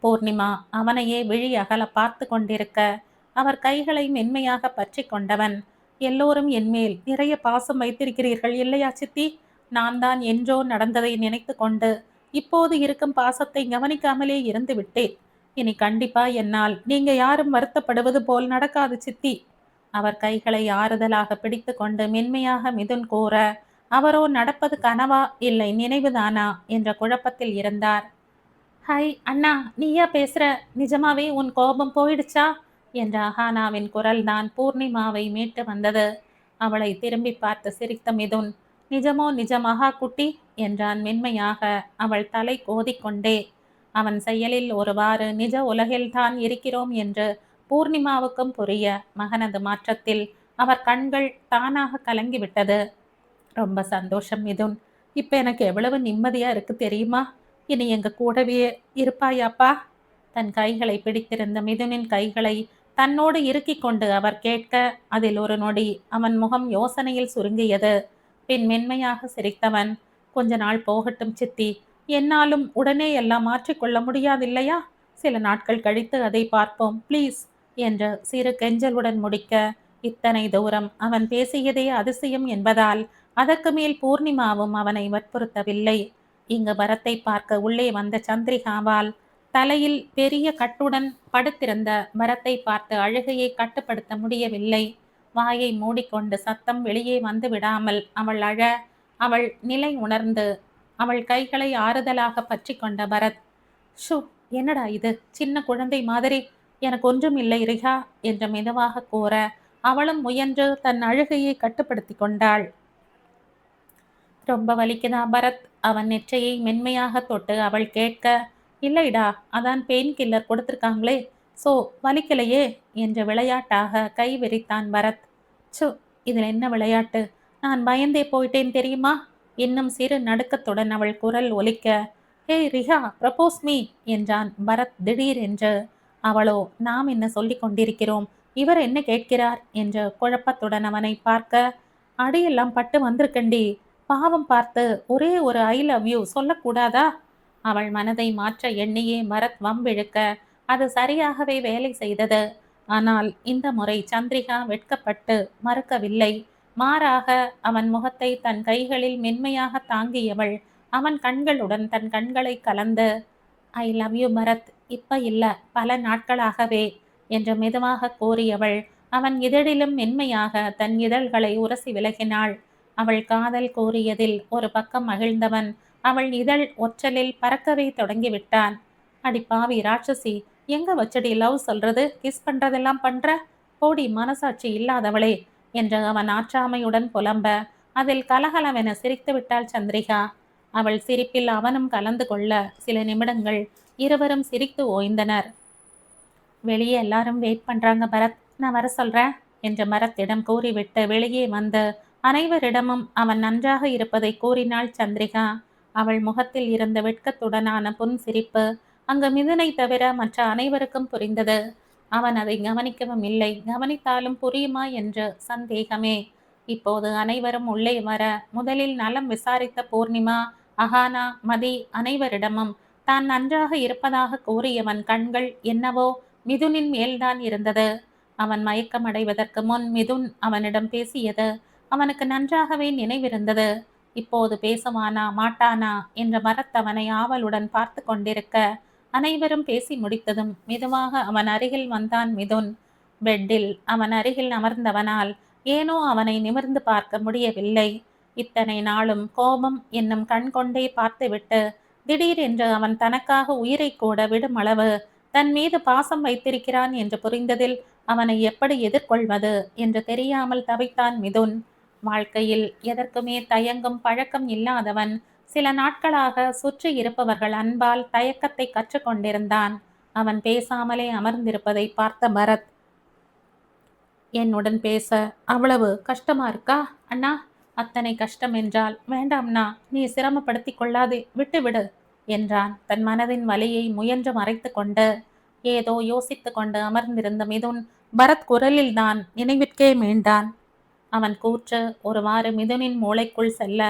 பூர்ணிமா அவனையே விழி அகல பார்த்து கொண்டிருக்க, அவர் கைகளை மென்மையாக பற்றி கொண்டவன், எல்லோரும் என்மேல் நிறைய பாசம் வைத்திருக்கிறீர்கள் இல்லையா சித்தி? நான் தான் என்றோ நடந்ததை நினைத்து கொண்டு இப்போது இருக்கும் பாசத்தை கவனிக்காமலே இருந்து விட்டேன். இனி கண்டிப்பா என்னால் நீங்க யாரும் வருத்தப்படுவது போல் நடக்காது சித்தி. அவர் கைகளை ஆறுதலாக பிடித்து கொண்டு மென்மையாக மிதுன் கூற, அவரோ நடப்பது கனவா இல்லை நினைவுதானா என்ற குழப்பத்தில் இருந்தார். ஹாய் அண்ணா, நீயா பேசுற? நிஜமாவே உன் கோபம் போயிடுச்சா என்ற அஹானாவின் குரல்தான் பூர்ணிமாவை மீட்டு வந்தது. அவளை திரும்பி பார்த்து சிரித்த மிதுன், நிஜமோ நிஜமாக குட்டி என்றான் மென்மையாக, அவள் தலை கோதிக்கொண்டே. அவன் செயலில் ஒருவாறு நிஜ உலகில்தான் இருக்கிறோம் என்று பூர்ணிமாவுக்கும் புரிய, மகனது மாற்றத்தில் அவர் கண்கள் தானாக கலங்கிவிட்டது. ரொம்ப சந்தோஷம் மிதுன். இப்ப எனக்கு எவ்வளவு நிம்மதியா இருக்கு தெரியுமா? இனி எங்க கூடவே இருப்பாயாப்பா? தன் கைகளை பிடித்திருந்த மிதுனின் கைகளை தன்னோடு இறுக்கிக் கொண்டு அவர் கேட்க, அதில் ஒரு நொடி அவன் முகம் யோசனையில் சுருங்கியது. பின் மென்மையாக சிரித்தவன், கொஞ்ச நாள் போகட்டும் சித்தி. என்னாலும் உடனே எல்லாம் மாற்றிக்கொள்ள முடியாதில்லையா? சில நாட்கள் கழித்து அதை பார்ப்போம் ப்ளீஸ் என்று சிறு கெஞ்சலுடன் முடிக்க, இத்தனை தூரம் அவன் பேசியதே அதிசயம் என்பதால் அதற்கு மேல் பூர்ணிமாவும் அவனை வற்புறுத்தவில்லை. இங்கு பரத்தை பார்க்க உள்ளே வந்த சந்திரிகாவால் தலையில் பெரிய கட்டுடன் படுத்திருந்த பரத்தை பார்த்து அழுகையை கட்டுப்படுத்த முடியவில்லை. வாயை மூடிக்கொண்டு சத்தம் வெளியே வந்து விடாமல் அவள் அழ, அவள் நிலை உணர்ந்து அவள் கைகளை ஆறுதலாக பற்றி கொண்ட பரத், ஷூ, என்னடா இது, சின்ன குழந்தை மாதிரி, எனக்கு ஒன்றும் இல்லை ரிகா என்று மெதுவாக கூற, அவளும் முயன்று தன் அழுகையை கட்டுப்படுத்தி கொண்டாள். ரொம்ப வலிக்குதா பரத்? அவன் நெற்றையை மென்மையாக தொட்டு அவள் கேட்க, இல்லைடா, அதான் பெயின் கில்லர் கொடுத்துருக்காங்களே, சோ வலிக்கலையே என்று விளையாட்டாக கை விரித்தான் பரத். சு, இதில் என்ன விளையாட்டு? நான் பயந்தே போயிட்டேன் தெரியுமா? இன்னும் சிறு நடுக்கத்துடன் அவள் குரல் ஒலிக்க, ஹே ரிஹா, ப்ரப்போஸ் மீ என்றான் பரத் திடீர் என்று. அவளோ, நாம் என்ன சொல்லிக் கொண்டிருக்கிறோம், இவர் என்ன கேட்கிறார் என்று குழப்பத்துடன் அவனை பார்க்க, அடியெல்லாம் பட்டு வந்திருக்கண்டி, பாவம் பார்த்து ஒரே ஒரு ஐ லவ் யூ சொல்லக்கூடாதா? அவள் மனதை மாற்ற எண்ணியே பரத் வம்பிழுக்க, அது சரியாகவே வேலை செய்தது. ஆனால் இந்த முறை சந்திரிகா வெட்கப்பட்டு மறுக்கவில்லை. மாறாக அவன் முகத்தை தன் கைகளில் மென்மையாக தாங்கியவள் அவன் கண்களுடன் தன் கண்களை கலந்து, ஐ லவ் யூ பரத், இப்ப இல்ல, பல நாட்களாகவே என்று மெதுவாக கூறியவள் அவன் இதழிலும் மென்மையாக தன் இதழ்களை உரசி விலகினாள். அவள் காதல் கூறியதில் ஒரு பக்கம் மகிழ்ந்தவன் அவள் இதழ் ஒற்றலில் பறக்கவே தொடங்கிவிட்டான். அடி பாவி ராட்சசி, எங்க வச்சடி லவ் சொல்றது, கிஸ் பண்றதெல்லாம் பண்ற, போடி மனசாட்சி இல்லாதவளே என்று அவன் ஆற்றாமையுடன் புலம்ப, அதில் கலகலவென சிரித்து விட்டாள் சந்திரிகா. அவள் சிரிப்பில் அவனும் கலந்து கொள்ள சில நிமிடங்கள் இருவரும் சிரித்து ஓய்ந்தனர். வெளியே எல்லாரும் வெயிட் பண்றாங்க பரத், நான் வர சொல்றேன் என்று பரத்திடம் கூறிவிட்டு வெளியே வந்து அனைவரிடமும் அவன் நன்றாக இருப்பதை கூறினாள் சந்திரிகா. அவள் முகத்தில் இருந்த வெட்கத்துடனான புன் சிரிப்பு அங்கு மிதுனை தவிர மற்ற அனைவருக்கும் புரிந்தது. அவன் அதை கவனிக்கவும் இல்லை. கவனித்தாலும் புரியுமா என்று சந்தேகமே. இப்போது அனைவரும் உள்ளே வர முதலில் நலம் விசாரித்த பூர்ணிமா, அஹானா, மதி அனைவரிடமும் தான் நன்றாக இருப்பதாக கூறியவன் கண்கள் என்னவோ மிதுனின் மேல்தான் இருந்தது. அவன் மயக்கமடைவதற்கு முன் மிதுன் அவனிடம் பேசியது அவனுக்கு நன்றாகவே நினைவிருந்தது. இப்போது பேசுவானா மாட்டானா என்ற பரத் அவனை ஆவலுடன் பார்த்து கொண்டிருக்க, அனைவரும் பேசி முடித்ததும் மெதுவாக அவன் அருகில் வந்தான் மிதுன். பெட்டில் அவன் அருகில் அமர்ந்தவனால் ஏனோ அவனை நிமிர்ந்து பார்க்க முடியவில்லை. இத்தனை நாளும் கோபம் என்னும் கண் கொண்டே பார்த்துவிட்டு திடீரென்று அவன் தனக்காக உயிரை கூட விடும் அளவு தன் மீது பாசம் வைத்திருக்கிறான் என்று புரிந்ததில் அவனை எப்படி எதிர்கொள்வது என்று தெரியாமல் தவித்தான் மிதுன். வாழ்க்கையில் எதற்குமே தயங்கும் பழக்கம் இல்லாதவன் சில நாட்களாக சுற்றி இருப்பவர்கள் அன்பால் தயக்கத்தை கற்றுக்கொண்டிருந்தான். அவன் பேசாமலே அமர்ந்திருப்பதை பார்த்த பரத், என்னுடன் பேச அவ்வளவு கஷ்டமா இருக்கா அண்ணா? அத்தனை கஷ்டம் என்றால் வேண்டாம்னா, நீ சிரமப்படுத்தி கொள்ளாதே, விட்டுவிடு என்றான் தன் மனதின் வலியை முயன்று மறைத்து கொண்டு. ஏதோ யோசித்து கொண்டு அமர்ந்திருந்த மிதுன் பரத் குரலில்தான் நினைவிற்கே மீண்டான். அவன் கூற்று ஒருவாறு மிதுனின் மூளைக்குள் செல்ல,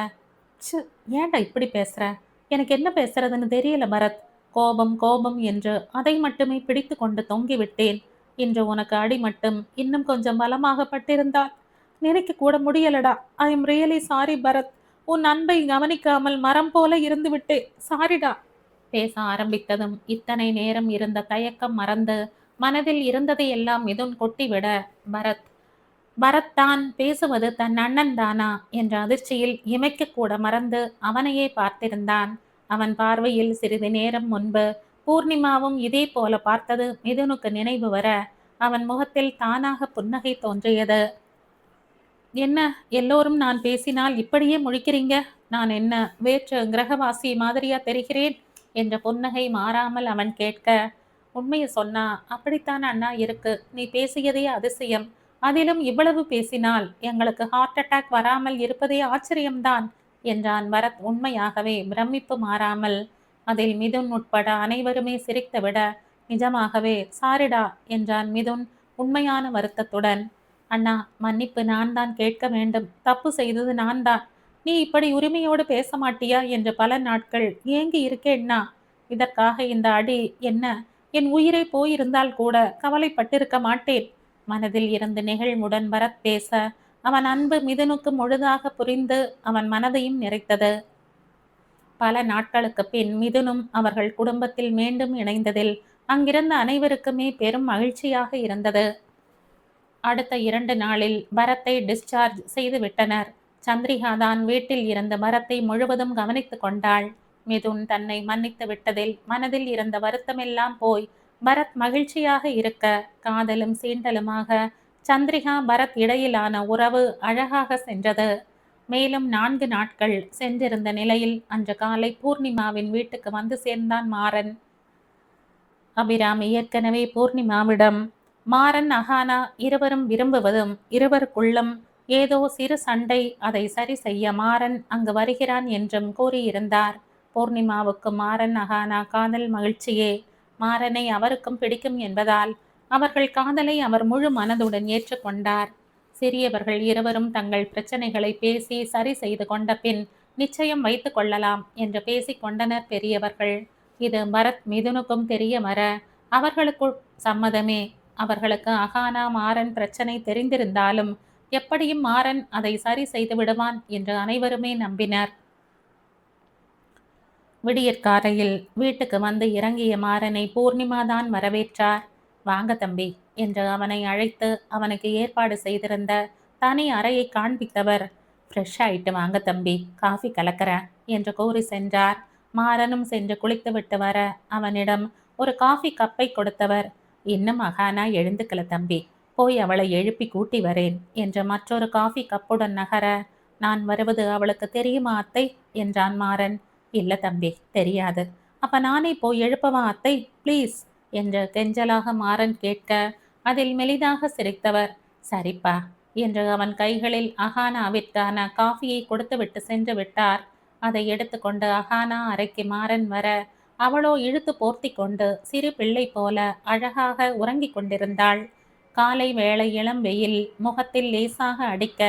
ச்சு, ஏன்டா இப்படி பேசுற? எனக்கு என்ன பேசுறதுன்னு தெரியல பரத். கோபம் கோபம் என்று அதை மட்டுமே பிடித்து கொண்டு தொங்கிவிட்டேன். இன்று உனக்கு அடி மட்டும் இன்னும் கொஞ்சம் பலமாக பட்டிருந்தால் நினைக்க கூட முடியலடா. I am really sorry Bharath. உன் அன்பை கவனிக்காமல் மரம் போல இருந்து விட்டேன். சாரிடா. பேச ஆரம்பித்ததும் இத்தனை நேரம் இருந்த தயக்கம் மறந்து மனதில் இருந்ததையெல்லாம் மிதுன் கொட்டிவிட, பரத் பரத் தான் பேசுவது தன் அண்ணன் தானா என்ற அதிர்ச்சியில் இமைக்க கூட மறந்து அவனையே பார்த்திருந்தான். அவன் பார்வையில் சிறிது நேரம் முன்பு பூர்ணிமாவும் இதே போல பார்த்தது மிதுனுக்கு நினைவு வர, அவன் முகத்தில் தானாக புன்னகை தோன்றியது. என்ன, எல்லோரும் நான் பேசினால் இப்படியே முழிக்கிறீங்க? நான் என்ன வேற்று கிரகவாசி மாதிரியா தெரிகிறேன்? என்ற புன்னகை மாறாமல் அவன் கேட்க, உண்மையை சொன்னா அப்படித்தான் அண்ணா இருக்கு. நீ பேசியதே அதிசயம். அதிலும் இவ்வளவு பேசினால் எங்களுக்கு ஹார்ட் அட்டாக் வராமல் இருப்பதே ஆச்சரியம்தான் என்றான் பரத் உண்மையாகவே பிரமிப்பு மாறாமல். அதில் மிதுன் உட்பட அனைவருமே சிரித்துவிட, நிஜமாகவே சாரிடா என்றான் மிதுன் உண்மையான வருத்தத்துடன். அண்ணா, மன்னிப்பு நான் தான் கேட்க வேண்டும். தப்பு செய்தது நான் தான். நீ இப்படி உரிமையோடு பேச மாட்டியா என்று பல நாட்கள் ஏங்கி இருக்கேன்னா. இதற்காக இந்த அடி என்ன? என் உயிரே போயிருந்தால் கூட கவலைப்பட்டிருக்க மாட்டேன். மனதில் இருந்து நெகிழ்வுடன் பரத் பேச, அவன் அன்பு மிதுனுக்கு முழுதாக புரிந்து அவன் மனதையும் நிறைத்தது. பல நாட்களுக்கு பின் மிதுனும் அவர்கள் குடும்பத்தில் மீண்டும் இணைந்ததில் அங்கிருந்த அனைவருக்குமே பெரும் மகிழ்ச்சியாக இருந்தது. அடுத்த 2 நாளில் பரத்தை டிஸ்சார்ஜ் செய்து விட்டனர். சந்திரிகா தான் வீட்டில் இருந்த பரத்தை முழுவதும் கவனித்து கொண்டாள். மிதுன் தன்னை மன்னித்து விட்டதில் மனதில் இருந்த வருத்தமெல்லாம் போய் பரத் மகிழ்ச்சியாக இருக்க, காதலும் சீண்டலுமாக சந்திரிகா பரத் இடையிலான உறவு அழகாக சென்றது. மேலும் 4 நாட்கள் சென்றிருந்த நிலையில் அன்று காலை பூர்ணிமாவின் வீட்டுக்கு வந்து சேர்ந்தான் மாறன். அபிராமி ஏற்கனவே பூர்ணிமாவிடம் மாறன் அகானா இருவரும் விரும்புவதும் இருவருக்குள்ளும் ஏதோ சிறு சண்டை, அதை சரி செய்ய மாறன் அங்கு வருகிறான் என்றும் கூறியிருந்தார். பூர்ணிமாவுக்கு மாறன் அகானா காதல் மகிழ்ச்சியே. மாறனை அவருக்கும் பிடிக்கும் என்பதால் அவர்கள் காதலை அவர் முழு மனதுடன் ஏற்றுக்கொண்டார். சிறியவர்கள் இருவரும் தங்கள் பிரச்சனைகளை பேசி சரி செய்து கொண்ட பின் நிச்சயம் வைத்து கொள்ளலாம் என்று பேசிக் கொண்டனர் பெரியவர்கள். இது பரத் மிதுனுக்கும் தெரிய வர அவர்களுக்குள் சம்மதமே. அவர்களுக்கு அகானா மாறன் பிரச்சனை தெரிந்திருந்தாலும் எப்படியும் மாறன் அதை சரி செய்து விடுவான் என்று அனைவருமே நம்பினர். விடியற்காலையில் வீட்டுக்கு வந்து இறங்கிய மாறனை பூர்ணிமா தான் வரவேற்றார். வாங்க தம்பி என்று அவனை அழைத்து அவனுக்கு ஏற்பாடு செய்திருந்த தனி அறையை காண்பித்தவர், ஃப்ரெஷ் ஆயிட்டு வாங்க தம்பி, காஃபி கலக்கிறேன் என்று கூறி சென்றார். மாறனும் சென்று குளித்துவிட்டு வர அவனிடம் ஒரு காஃபி கப்பை கொடுத்தவர், இன்னும் அகானா எழுந்துக்கல தம்பி, போய் அவளை எழுப்பி கூட்டி வரேன் என்று மற்றொரு காஃபி கப்புடன் நகர, நான் வருவது அவளுக்கு தெரியுமா அத்தை என்றான் மாறன். இல்ல தம்பி, தெரியாது. அப்ப நானே போய் எழுப்பவா அத்தை, ப்ளீஸ் என்று கெஞ்சலாக மாறன் கேட்க, அதில் மெலிதாக சிரித்தவர், சரிப்பா என்று அவன் கைகளில் அகானாவிற்கான காஃபியை கொடுத்துவிட்டு சென்று விட்டார். அதை எடுத்துக்கொண்டு அகானா அறைக்கு மாறன் வர, அவளோ இழுத்து போர்த்தி கொண்டு சிறு பிள்ளை போல அழகாக உறங்கிக் கொண்டிருந்தாள். காலை வேளை இளம் வெயில் முகத்தில் லேசாக அடிக்க,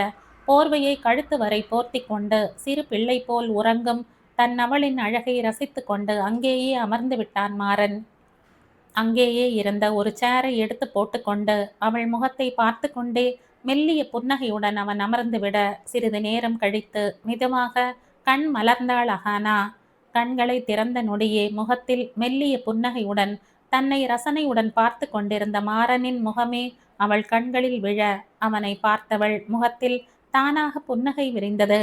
போர்வையை கழுத்து வரை போர்த்தி கொண்டு சிறு பிள்ளை போல் உறங்கும் தன் அவளின் அழகை ரசித்து கொண்டு அங்கேயே அமர்ந்து விட்டான் மாறன். அங்கேயே இருந்த ஒரு சேரை எடுத்து போட்டுக்கொண்டு அவள் முகத்தை பார்த்து கொண்டே மெல்லிய புன்னகையுடன் அவன் அமர்ந்து விட, சிறிது நேரம் கழித்து மெதுவாக கண் மலர்ந்தாள் அகானா. கண்களை திறந்த நொடியே முகத்தில் மெல்லிய புன்னகையுடன் தன்னை ரசனையுடன் பார்த்து கொண்டிருந்த மாறனின் முகமே அவள் கண்களில் விழ, அவனை பார்த்தவள் முகத்தில் தானாக புன்னகை விரிந்தது.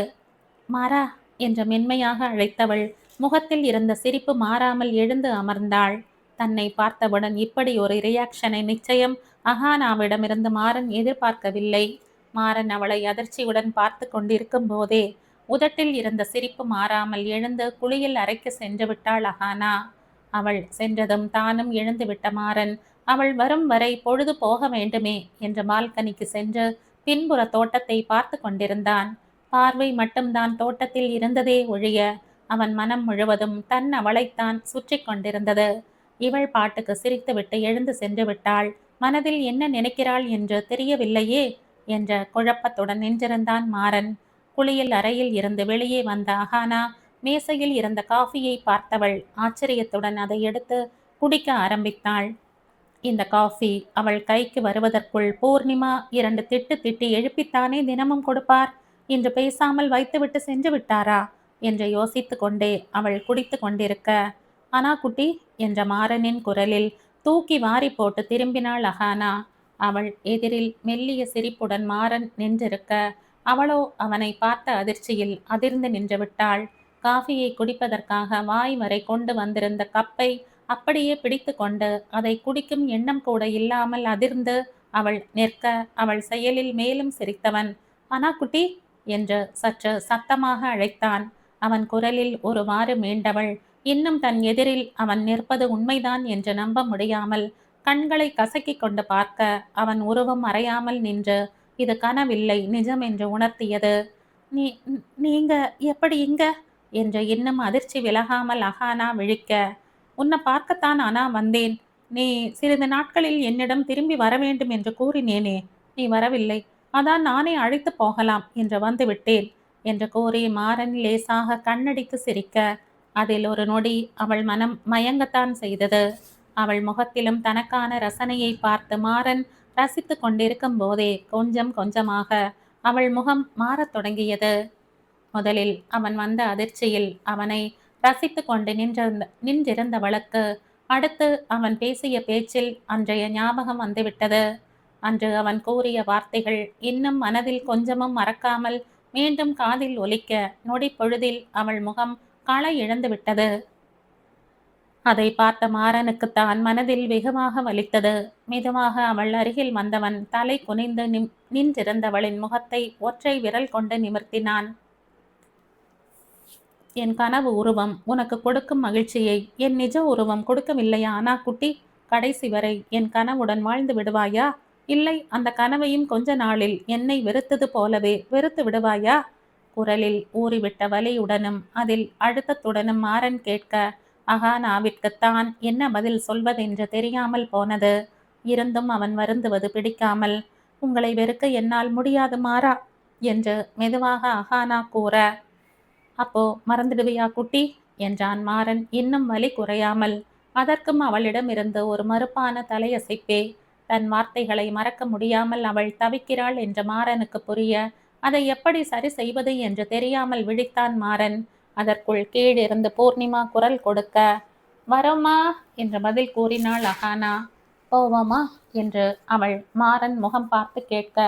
மாறா என்று மென்மையாக அழைத்தவள் முகத்தில் இருந்த சிரிப்பு மாறாமல் எழுந்து அமர்ந்தாள். தன்னை பார்த்தவுடன் இப்படி ஒரு ரியாக்ஷனை நிச்சயம் அகானாவிடமிருந்து மாறன் எதிர்பார்க்கவில்லை. மாறன் அவளை அதிர்ச்சியுடன் பார்த்து கொண்டிருக்கும் போதே உதட்டில் இருந்த சிரிப்பு மாறாமல் எழுந்து குளியல் அறைக்கு சென்று விட்டாள் அகானா. அவள் சென்றதும் தானும் எழுந்து விட்ட மாறன் அவள் வரும் வரை பொழுது போக வேண்டுமே என்று பால்கனிக்கு சென்று பின்புற தோட்டத்தை பார்த்து கொண்டிருந்தான். பார்வை மட்டும்தான் தோட்டத்தில் இருந்ததே ஒழிய அவன் மனம் முழுவதும் தன் அவளைத்தான் சுற்றி கொண்டிருந்தது. இவள் பாட்டுக்கு சிரித்துவிட்டு எழுந்து சென்று விட்டாள். மனதில் என்ன நினைக்கிறாள் என்று தெரியவில்லையே என்ற குழப்பத்துடன் நின்றிருந்தான் மாறன். குளியல் அறையில் இருந்து வெளியே வந்த அகானா மேசையில் இருந்த காஃபியை பார்த்தவள் ஆச்சரியத்துடன் அதை எடுத்து குடிக்க ஆரம்பித்தாள். இந்த காஃபி அவள் கைக்கு வருவதற்குள் பூர்ணிமா 2 திட்டு திட்டி எழுப்பித்தானே தினமும் கொடுப்பார். இன்று பேசாமல் வைத்துவிட்டு சென்று விட்டாரா என்று யோசித்து கொண்டே அவள் குடித்து கொண்டிருக்க, அனா குட்டி என்ற மாறனின் குரலில் தூக்கி வாரி போட்டு திரும்பினாள் அகானா. அவள் எதிரில் மெல்லிய சிரிப்புடன் மாறன் நின்றிருக்க, அவளோ அவனை பார்த்த அதிர்ச்சியில் அதிர்ந்து நின்று விட்டாள். காஃபியை குடிப்பதற்காக வாய் வரை கொண்டு வந்திருந்த கப்பை அப்படியே பிடித்து கொண்டு அதை குடிக்கும் எண்ணம் கூட இல்லாமல் அதிர்ந்து அவள் நிற்க அவள் செயலில் மேலும் சிரித்தவன், அனா குட்டி என்று சற்று சத்தமாக அழைத்தான். அவன் குரலில் ஒருவாறு மீண்டவள் இன்னும் தன் எதிரில் அவன் நிற்பது உண்மைதான் என்று நம்ப முடியாமல் கண்களை கசக்கிக் கொண்டு பார்க்க அவன் உருவம் மறையாமல் நின்று இது கனவில்லை நிஜம் என்று உணர்த்தியது. நீ நீங்க எப்படி இங்க என்று இன்னும் அதிர்ச்சி விலகாமல் அகானா விழிக்க, உன்னை பார்க்கத்தான் அனா வந்தேன். நீ சிறிது நாட்களில் என்னிடம் திரும்பி வர வேண்டும் என்று கூறினேனே, நீ வரவில்லை. அதான் நானே அழைத்து போகலாம் என்று வந்துவிட்டேன் என்று கூறி மாறன் லேசாக கண்ணடித்து சிரிக்க, அதில் ஒரு நொடி அவள் மனம் மயங்கத்தான் செய்தது. அவள் முகத்திலும் தனக்கான ரசனையை பார்த்து மாறன் ரசித்து கொண்டிருக்கும் போதே கொஞ்சம் கொஞ்சமாக அவள் முகம் மாறத் தொடங்கியது. முதலில் அவன் வந்த அதிர்ச்சியில் அவனை ரசித்து கொண்டு நின்றிருந்தவளுக்கு அடுத்து அவன் பேசிய பேச்சில் அன்றைய ஞாபகம் வந்துவிட்டது. அன்று அவன் கூறிய வார்த்தைகள் இன்னும் மனதில் கொஞ்சமும் மறக்காமல் மீண்டும் காதில் ஒலிக்க நொடி பொழுதில் அவள் முகம் களை இழந்து விட்டது. அதை பார்த்த மாறனுக்குத்தான் மனதில் வெகுவாக வலித்தது. மெதுவாக அவள் அருகில் வந்தவன் தலை குனிந்து நின்றிருந்தவளின் முகத்தை ஒற்றை விரல் கொண்டு நிமிர்த்தினான். என் கனவு உருவம் உனக்கு கொடுக்கும் மகிழ்ச்சியை என் நிஜ உருவம் கொடுக்கவில்லையா அனா குட்டி? கடைசி வரை என் கனவுடன் வாழ்ந்து விடுவாயா? இல்லை அந்த கனவையும் கொஞ்ச நாளில் என்னை வெறுத்தது போலவே வெறுத்து விடுவாயா? குரலில் ஊறிவிட்ட வலியுடனும் அதில் அழுத்தத்துடனும் மாறன் கேட்க அகானாவிற்குத்தான் என்ன பதில் சொல்வதென்று தெரியாமல் போனது. இருந்தும் அவன் வருந்துவது பிடிக்காமல், உங்களை வெறுக்க என்னால் முடியாது மாறா என்று மெதுவாக அகானா கூற, அப்போ மறந்துடுவியா குட்டி என்றான் மாறன் இன்னும் வலி குறையாமல். அதற்கும் அவளிடமிருந்து ஒரு மறுப்பான தலையசைப்பே. தன் வார்த்தைகளை மறக்க முடியாமல் அவள் தவிக்கிறாள் என்று மாறனுக்கு புரிய அதை எப்படி சரி செய்வது என்று தெரியாமல் விழித்தான் மாறன். அதற்குள் கீழிருந்து பூர்ணிமா குரல் கொடுக்க, வரோமா என்று பதில் கூறினாள் அகானா. போவோமா என்று அவள் மாறன் முகம் பார்த்து கேட்க,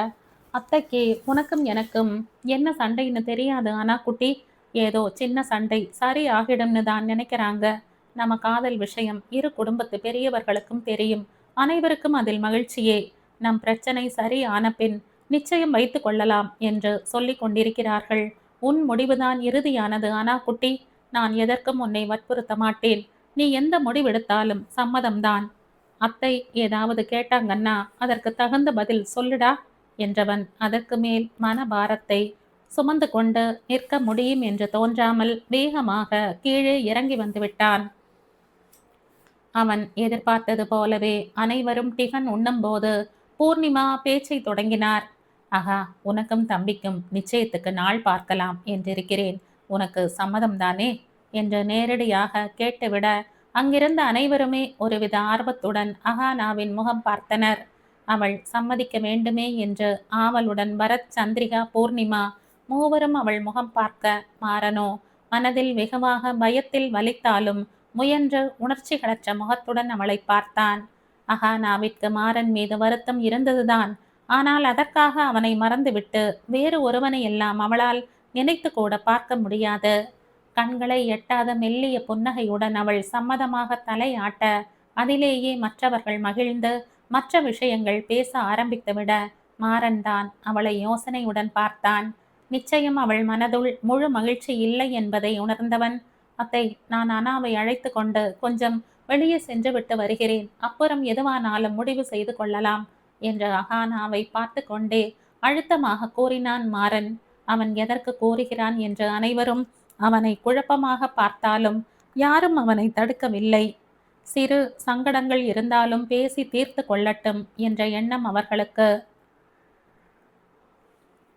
அத்தைக்கு உனக்கும் எனக்கும் என்ன சண்டைன்னு தெரியாது அனா குட்டி. ஏதோ சின்ன சண்டை சரி ஆகிடும்னு தான் நினைக்கிறாங்க. நம்ம காதல் விஷயம் இரு குடும்பத்து பெரியவர்களுக்கும் தெரியும். அனைவருக்கும் அதில் மகிழ்ச்சியே. நம் பிரச்சனை சரி ஆன பின் நிச்சயம் வைத்து கொள்ளலாம் என்று சொல்லிக் கொண்டிருக்கிறார்கள். உன் முடிவுதான் இறுதியானது அனா குட்டி. நான் எதற்கும் உன்னை வற்புறுத்த மாட்டேன். நீ எந்த முடிவெடுத்தாலும் சம்மதம்தான். அத்தை ஏதாவது கேட்டாங்கன்னா அதற்கு தகுந்த பதில் சொல்லுடா என்றவன் அதற்கு மேல் மனபாரத்தை சுமந்து கொண்டு நிற்க முடியும் என்று தோன்றாமல் வேகமாக கீழே இறங்கி வந்து விட்டான். அவன் எதிர்பார்த்தது போலவே அனைவரும் டிஃபன் உண்ணும்போது பூர்ணிமா பேச்சை தொடங்கினார். ஆகா, உனக்கும் தம்பிக்கும் நிச்சயத்துக்கு நாள் பார்க்கலாம் என்றிருக்கிறேன். உனக்கு சம்மதம்தானே என்று நேரடியாக கேட்டுவிட அங்கிருந்த அனைவருமே ஒருவித ஆர்வத்துடன் அகானாவின் முகம் பார்த்தனர். அவள் சம்மதிக்க வேண்டுமே என்று ஆவலுடன் பரத், சந்திரிகா, பூர்ணிமா மூவரும் அவள் முகம் பார்க்க மாறனோ மனதில் வெகுவாக பயத்தில் வலித்தாலும் முயன்று உணர்ச்சிகளற்ற முகத்துடன் அவளை பார்த்தான். அகானாவிற்கு மாறன் மீது வருத்தம் இருந்ததுதான். ஆனால் அதற்காக அவனை மறந்துவிட்டு வேறு ஒருவனை எல்லாம் அவளால் நினைத்து கூட பார்க்க முடியாது. கண்களை எட்டாத மெல்லிய புன்னகையுடன் அவள் சம்மதமாக தலையாட்ட அதிலேயே மற்றவர்கள் மகிழ்ந்து மற்ற விஷயங்கள் பேச ஆரம்பித்துவிட மாறன் தான் அவளை யோசனையுடன் பார்த்தான். நிச்சயம் அவள் மனதுள் முழு மகிழ்ச்சி இல்லை என்பதை உணர்ந்தவன், அத்தை, நான் அனாவை அழைத்து கொண்டு கொஞ்சம் வெளியே சென்று விட்டு வருகிறேன். அப்புறம் எதுவானாலும் முடிவு செய்து கொள்ளலாம் என்று அகானாவை பார்த்து கொண்டே அழுத்தமாக கூறினான் மாறன். அவன் எதற்கு கூறுகிறான் என்று அனைவரும் அவனை குழப்பமாக பார்த்தாலும் யாரும் அவனை தடுக்கவில்லை. சிறு சங்கடங்கள் இருந்தாலும் பேசி தீர்த்து கொள்ளட்டும் என்ற எண்ணம் அவர்களுக்கு.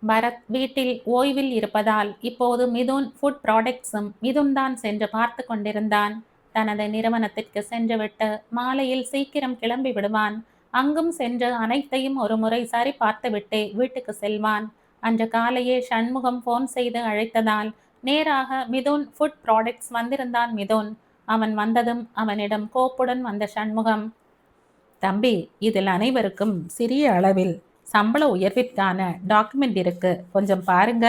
பரத் வீட்டில் ஓய்வில் இருப்பதால் இப்போது மிதுன் ஃபுட் ப்ராடக்ட்ஸும் மிதுன் தான் சென்று பார்த்து கொண்டிருந்தான். தனது நிறுவனத்திற்கு சென்றுவிட்டு மாலையில் சீக்கிரம் கிளம்பி விடுவான். அங்கும் சென்று அனைத்தையும் ஒரு முறை சரி பார்த்துவிட்டே வீட்டுக்கு செல்வான். அன்று காலையே சண்முகம் ஃபோன் செய்து அழைத்ததால் நேராக மிதுன் ஃபுட் ப்ராடக்ட்ஸ் வந்திருந்தான் மிதுன். அவன் வந்ததும் அவனிடம் கோப்புடன் வந்த சண்முகம், தம்பி, இதில் அனைவருக்கும் சிறிய அளவில் சம்பள உயர்விற்கான டாக்குமெண்ட் இருக்கு, கொஞ்சம் பாருங்க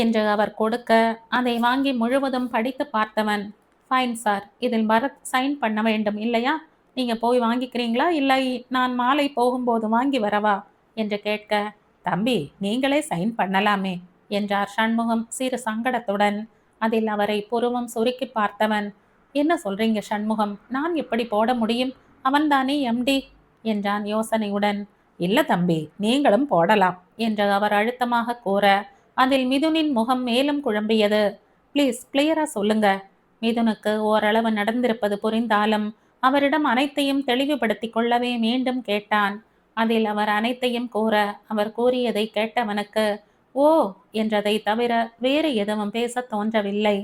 என்று அவர் கொடுக்க அதை வாங்கி முழுவதும் படித்து பார்த்தவன், ஃபைன் சார். இதில் பரத் சைன் பண்ண வேண்டும் இல்லையா? நீங்க போய் வாங்கிக்கிறீங்களா? இல்லை நான் மாலை போகும்போது வாங்கி வரவா? என்று கேட்க, தம்பி நீங்களே சைன் பண்ணலாமே என்றார் சண்முகம் சிறு சங்கடத்துடன். அதில் அவரை புருவம் சுருக்கி பார்த்தவன், என்ன சொல்றீங்க சண்முகம்? நான் எப்படி போட முடியும்? அவன்தானே எம்டி என்றான் யோசனையுடன். இல்ல தம்பி, நீங்களும் போடலாம் என்று அவர் அழுத்தமாக கூற, அதில் மிதுனின் முகம் மேலும் குழம்பியது. ப்ளீஸ் கிளியரா சொல்லுங்க. மிதுனுக்கு ஓரளவு நடந்திருப்பது புரிந்தாலும் அவரிடம் அனைத்தையும் தெளிவுபடுத்திக் கொள்ளவே மீண்டும் கேட்டான். அதில் அவர் அனைத்தையும் கூற, அவர் கூறியதை கேட்டவனுக்கு ஓ என்றதை தவிர வேறு எதுவும் பேச தோன்றவில்லை.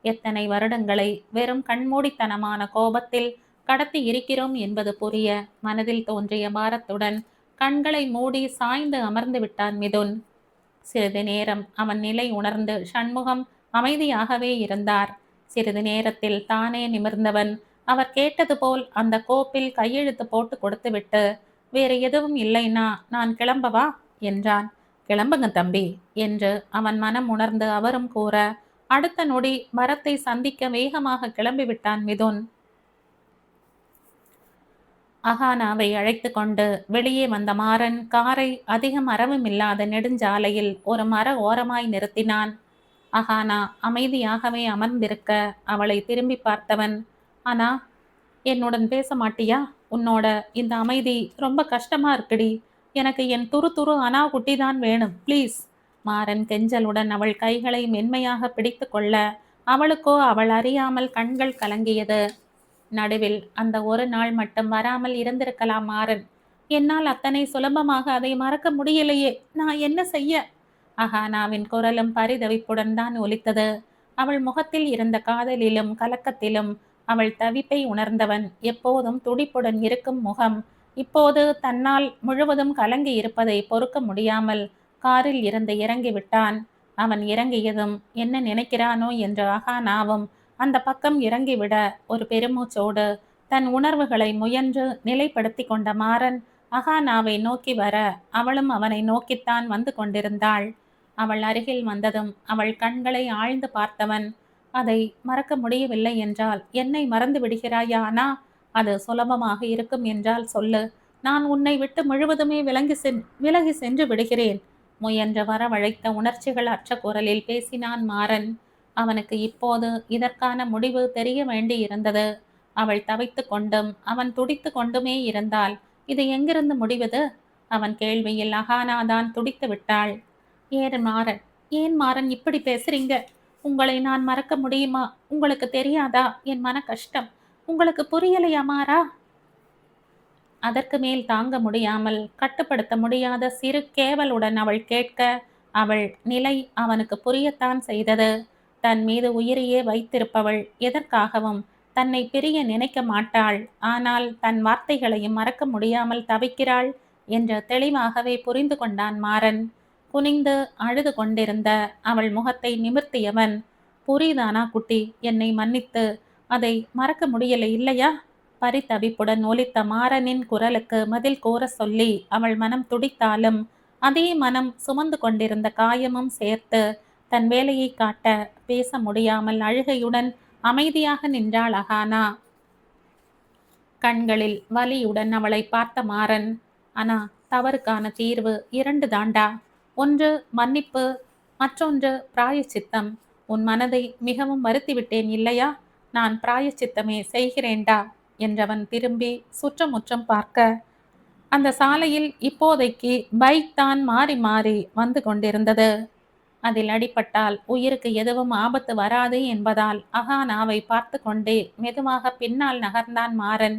எத்தனை வருடங்களை வெறும் கண்மூடித்தனமான கோபத்தில் கடத்தி இருக்கிறோம் என்பது புரிய மனதில் தோன்றிய பாரத்துடன் கண்களை மூடி சாய்ந்து அமர்ந்து விட்டான் மிதுன். சிறிது நேரம் அவன் நிலை உணர்ந்து சண்முகம் அமைதியாகவே இருந்தார். சிறிது நேரத்தில் தானே நிமிர்ந்தவன் அவர் கேட்டது போல் அந்த கோப்பில் கையெழுத்து போட்டு கொடுத்துவிட்டு, வேறு எதுவும் இல்லைனா நான் கிளம்பவா என்றான். கிளம்புங்க தம்பி என்று அவன் மனம் உணர்ந்து அவரும் கூற, அடுத்த நொடி பரத்தை சந்திக்க வேகமாக கிளம்பிவிட்டான் மிதுன். அகானாவை அழைத்து கொண்டு வெளியே வந்த மாறன் காரை அதிக மரமும் இல்லாத நெடுஞ்சாலையில் ஒரு மர ஓரமாய் நிறுத்தினான். அகானா அமைதியாகவே அமர்ந்திருக்க அவளை திரும்பி பார்த்தவன், ஆனா என்னுடன் பேச மாட்டியா? உன்னோட இந்த அமைதி ரொம்ப கஷ்டமா இருக்குடி. எனக்கு என் துரு துரு அனா குட்டிதான் வேணும் ப்ளீஸ். மாறன் கெஞ்சலுடன் அவள் கைகளை மென்மையாக பிடித்து கொள்ள அவளுக்கோ அவள் அறியாமல் கண்கள் கலங்கியது. நடுவில் அந்த ஒரு நாள் மட்டும் வராமல் இருந்திருக்கலாம் மாறன். என்னால் அத்தனை சுலபமாக அதை மறக்க முடியலையே, நான் என்ன செய்ய? அகானாவின் குரலும் பரிதவிப்புடன் தான் ஒலித்தது. அவள் முகத்தில் இருந்த காதலிலும் கலக்கத்திலும் அவள் தவிப்பை உணர்ந்தவன் எப்போதும் துடிப்புடன் இருக்கும் முகம் இப்போது தன்னால் முழுவதும் கலங்கி இருப்பதை பொறுக்க முடியாமல் காரில் இருந்து இறங்கிவிட்டான். அவன் இறங்கியதும் என்ன நினைக்கிறானோ என்று அகானாவும் அந்த பக்கம் இறங்கிவிட ஒரு பெருமூச்சோடு தன் உணர்வுகளை முயன்று நிலைப்படுத்தி கொண்ட மாறன் அகானாவை நோக்கி வர அவளும் அவனை நோக்கித்தான் வந்து கொண்டிருந்தாள். அவள் அருகில் வந்ததும் அவள் கண்களை ஆழ்ந்து பார்த்தவன், அதை மறக்க முடியவில்லை என்றால் என்னை மறந்து விடுகிறாயா? அனா அது சுலபமாக இருக்கும் என்றால் சொல்லு, நான் உன்னை விட்டு முழுவதுமே விலகி சென்று விடுகிறேன் முயன்ற வரவழைத்த உணர்ச்சிகள் அற்ற குரலில் பேசினான் மாறன். அவனுக்கு இப்போது இதற்கான முடிவு தெரிய வேண்டி இருந்தது. அவள் தவித்து கொண்டும் அவன் துடித்து கொண்டுமே இருந்தால் இது எங்கிருந்து முடிவது? அவன் கேள்வியில் அகானாதான் துடித்து விட்டாள். ஏன் மாறன் இப்படி பேசுறீங்க? உங்களை நான் மறக்க முடியுமா? உங்களுக்கு தெரியாதா என் மன கஷ்டம்? உங்களுக்கு புரியலையா மாறா? அதற்கு மேல் தாங்க முடியாமல் கட்டுப்படுத்த முடியாத சிறு கேவலுடன் அவள் கேட்க அவள் நிலை அவனுக்கு புரியத்தான் செய்தது. தன் மீது உயிரையே வைத்திருப்பவள் எதற்காகவும் தன்னை பிரிய நினைக்க மாட்டாள். ஆனால் தன் வார்த்தைகளையும் மறக்க முடியாமல் தவிக்கிறாள் என்று தெளிவாகவே புரிந்து கொண்டான் மாறன். குனிந்து அழுது கொண்டிருந்த அவள் முகத்தை நிமிர்த்தியவன், புரியுதானா குட்டி? என்னை மன்னித்து அதை மறக்க முடியலை இல்லையா? பரிதவிப்புடன் ஒலித்த மாறனின் குரலுக்கு பதில் கூற சொல்லி அவள் மனம் துடித்தாலும் அதே மனம் சுமந்து கொண்டிருந்த காயமும் சேர்த்து தன் வேலையை காட்ட பேச முடியாமல் அழுகையுடன் அமைதியாக நின்றாள் அகானா. கண்களில் வலியுடன் அவளை பார்த்த மாறன், ஆனா தவறுக்கான தீர்வு 2 தாண்டா. ஒன்று மன்னிப்பு, மற்றொன்று பிராயச்சித்தம். உன் மனதை மிகவும் வருத்திவிட்டேன் இல்லையா? நான் பிராயச்சித்தமே செய்கிறேன்டா என்றவன் திரும்பி சுற்றமுற்றம் பார்க்க அந்த சாலையில் இப்போதைக்கு பைக் தான் மாறி மாறி வந்து கொண்டிருந்தது. அதில் அடிபட்டால் உயிருக்கு எதுவும் ஆபத்து வராது என்பதால் அகானாவை பார்த்து கொண்டே மெதுவாக பின்னால் நகர்ந்தான் மாறன்.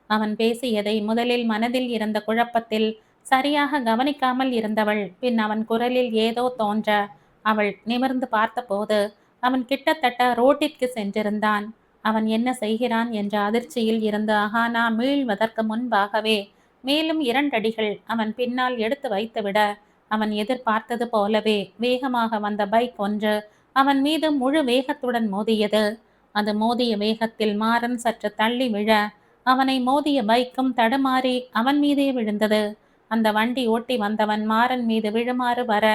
அவன் பேசியதை முதலில் மனதில் இருந்த குழப்பத்தில் சரியாக கவனிக்காமல் இருந்தவள் பின் அவன் குரலில் ஏதோ தோன்ற அவள் நிமிர்ந்து பார்த்தபோது அவன் கிட்டத்தட்ட ரோட்டிற்கு சென்றிருந்தான். அவன் என்ன செய்கிறான் என்ற அதிர்ச்சியில் இருந்த அகானா மீள்வதற்கு முன்பாகவே மேலும் 2 அடிகள் அவன் பின்னால் எடுத்து வைத்துவிட அவன் எதிர்பார்த்தது போலவே வேகமாக வந்த பைக் ஒன்று அவன் மீது முழு வேகத்துடன் மோதியது. அது மோதிய வேகத்தில் மாறன் சற்று தள்ளி விழ அவனை மோதிய பைக்கும் தடுமாறி அவன் மீதே விழுந்தது. அந்த வண்டி ஓட்டி வந்தவன் மாறன் மீது விழுமாறு வர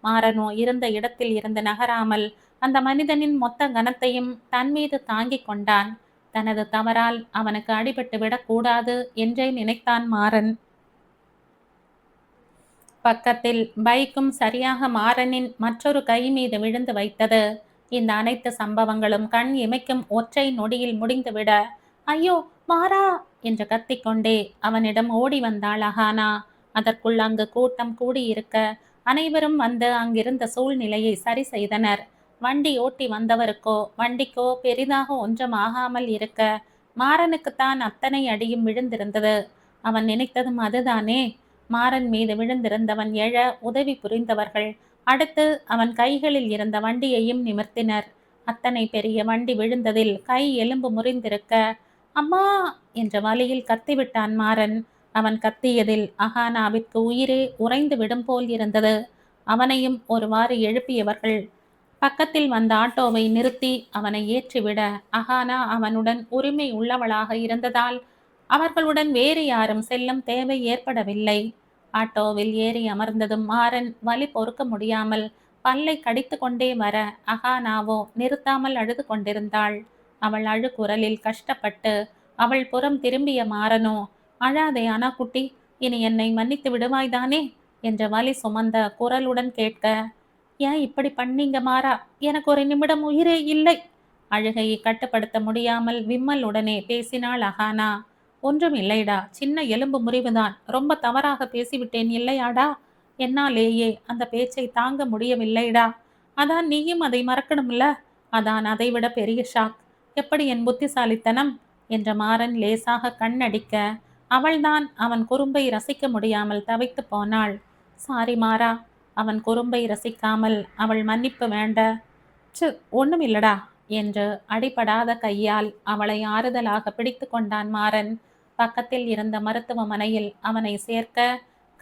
மாறனோ இருந்த இடத்தில் இருந்து நகராமல் அந்த மனிதனின் மொத்த கனத்தையும் தன் மீது தாங்கிக் கொண்டான். தனது தவறால் அவனுக்கு அடிபட்டு விடக்கூடாது என்றே நினைத்தான் மாறன். பக்கத்தில் பைக்கும் சரியாக மாறனின் மற்றொரு கை மீது விழுந்து வைத்தது. இந்த அனைத்து சம்பவங்களும் கண் இமைக்கும் ஒற்றை நொடியில் முடிந்துவிட, ஐயோ மாறா என்று கத்திக்கொண்டே அவனிடம் ஓடி வந்தாள் அகானா. அதற்குள் அங்கு கூட்டம் கூடியிருக்க அனைவரும் வந்து அங்கிருந்த சூழ்நிலையை சரி செய்தனர். வண்டி ஓட்டி வந்தவருக்கோ வண்டிக்கோ பெரிதாக ஒன்றும் ஆகாமல் இருக்க, மாறனுக்குத்தான் அத்தனை அடியும் விழுந்திருந்தது. அவன் நினைத்ததும் அதுதானே. மாறன் மீது விழுந்திருந்தவன் எழ உதவி புரிந்தவர்கள் அடுத்து அவன் கைகளில் இருந்த வண்டியையும் நிமிர்த்தினர். அத்தனை பெரிய வண்டி விழுந்ததில் கை எலும்பு முறிந்திருக்க, அம்மா என்ற வலியில் கத்திவிட்டான் மாறன். அவன் கத்தியதில் அகானாவிற்கு உயிரே உறைந்து விடும் போல் இருந்தது. அவனையும் ஒருவாறு எழுப்பியவர்கள் பக்கத்தில் வந்த ஆட்டோவை நிறுத்தி அவனை ஏற்றிவிட, அகானா அவனுடன் உரிமை உள்ளவளாக இருந்ததால் அவர்களுடன் வேறு யாரும் செல்லும் தேவை ஏற்படவில்லை. ஆட்டோவில் ஏறி அமர்ந்ததும் மாறன் வலி பொறுக்க முடியாமல் பல்லை கடித்து கொண்டே வர, அகானாவோ நிறுத்தாமல் அழுது கொண்டிருந்தாள். அவள் அழுகுரலில் கஷ்டப்பட்டு அவள் புறம் திரும்பிய மாறனோ, அழாதே அனா குட்டி, இனி என்னை மன்னித்து விடுவாய்தானே என்ற வலி சுமந்த குரலுடன் கேட்க, ஏன் இப்படி பண்ணீங்க மாறா, எனக்கு ஒரு நிமிடம் உயிரே இல்லை. அழுகையை கட்டுப்படுத்த முடியாமல் விம்மலுடனே பேசினாள் அகானா. ஒன்றும் இல்லைடா, சின்ன எலும்பு முறிவுதான், ரொம்ப தவறாக பேசிவிட்டேன் இல்லையாடா. என்னாலேயே அந்த பேச்சை தாங்க முடியவில்லைடா. அதான் நீயும் அதை மறக்கணும்ல. அதான் அதைவிட பெரிய ஷாக். எப்படி என் புத்திசாலித்தனம் என்ற மாறன் லேசாக கண்ணடிக்க, அவள்தான் அவன் குறும்பை ரசிக்க முடியாமல் தவித்து போனாள். சாரி மாறா. அவன் குறும்பை ரசிக்காமல் அவள் மன்னிப்பு வேண்ட, ச்சு ஒண்ணும் இல்லடா என்று அடிபடாத கையால் அவளை ஆறுதலாக பிடித்து கொண்டான் மாறன். பக்கத்தில் இருந்த மருத்துவமனையில் அவனை சேர்க்க,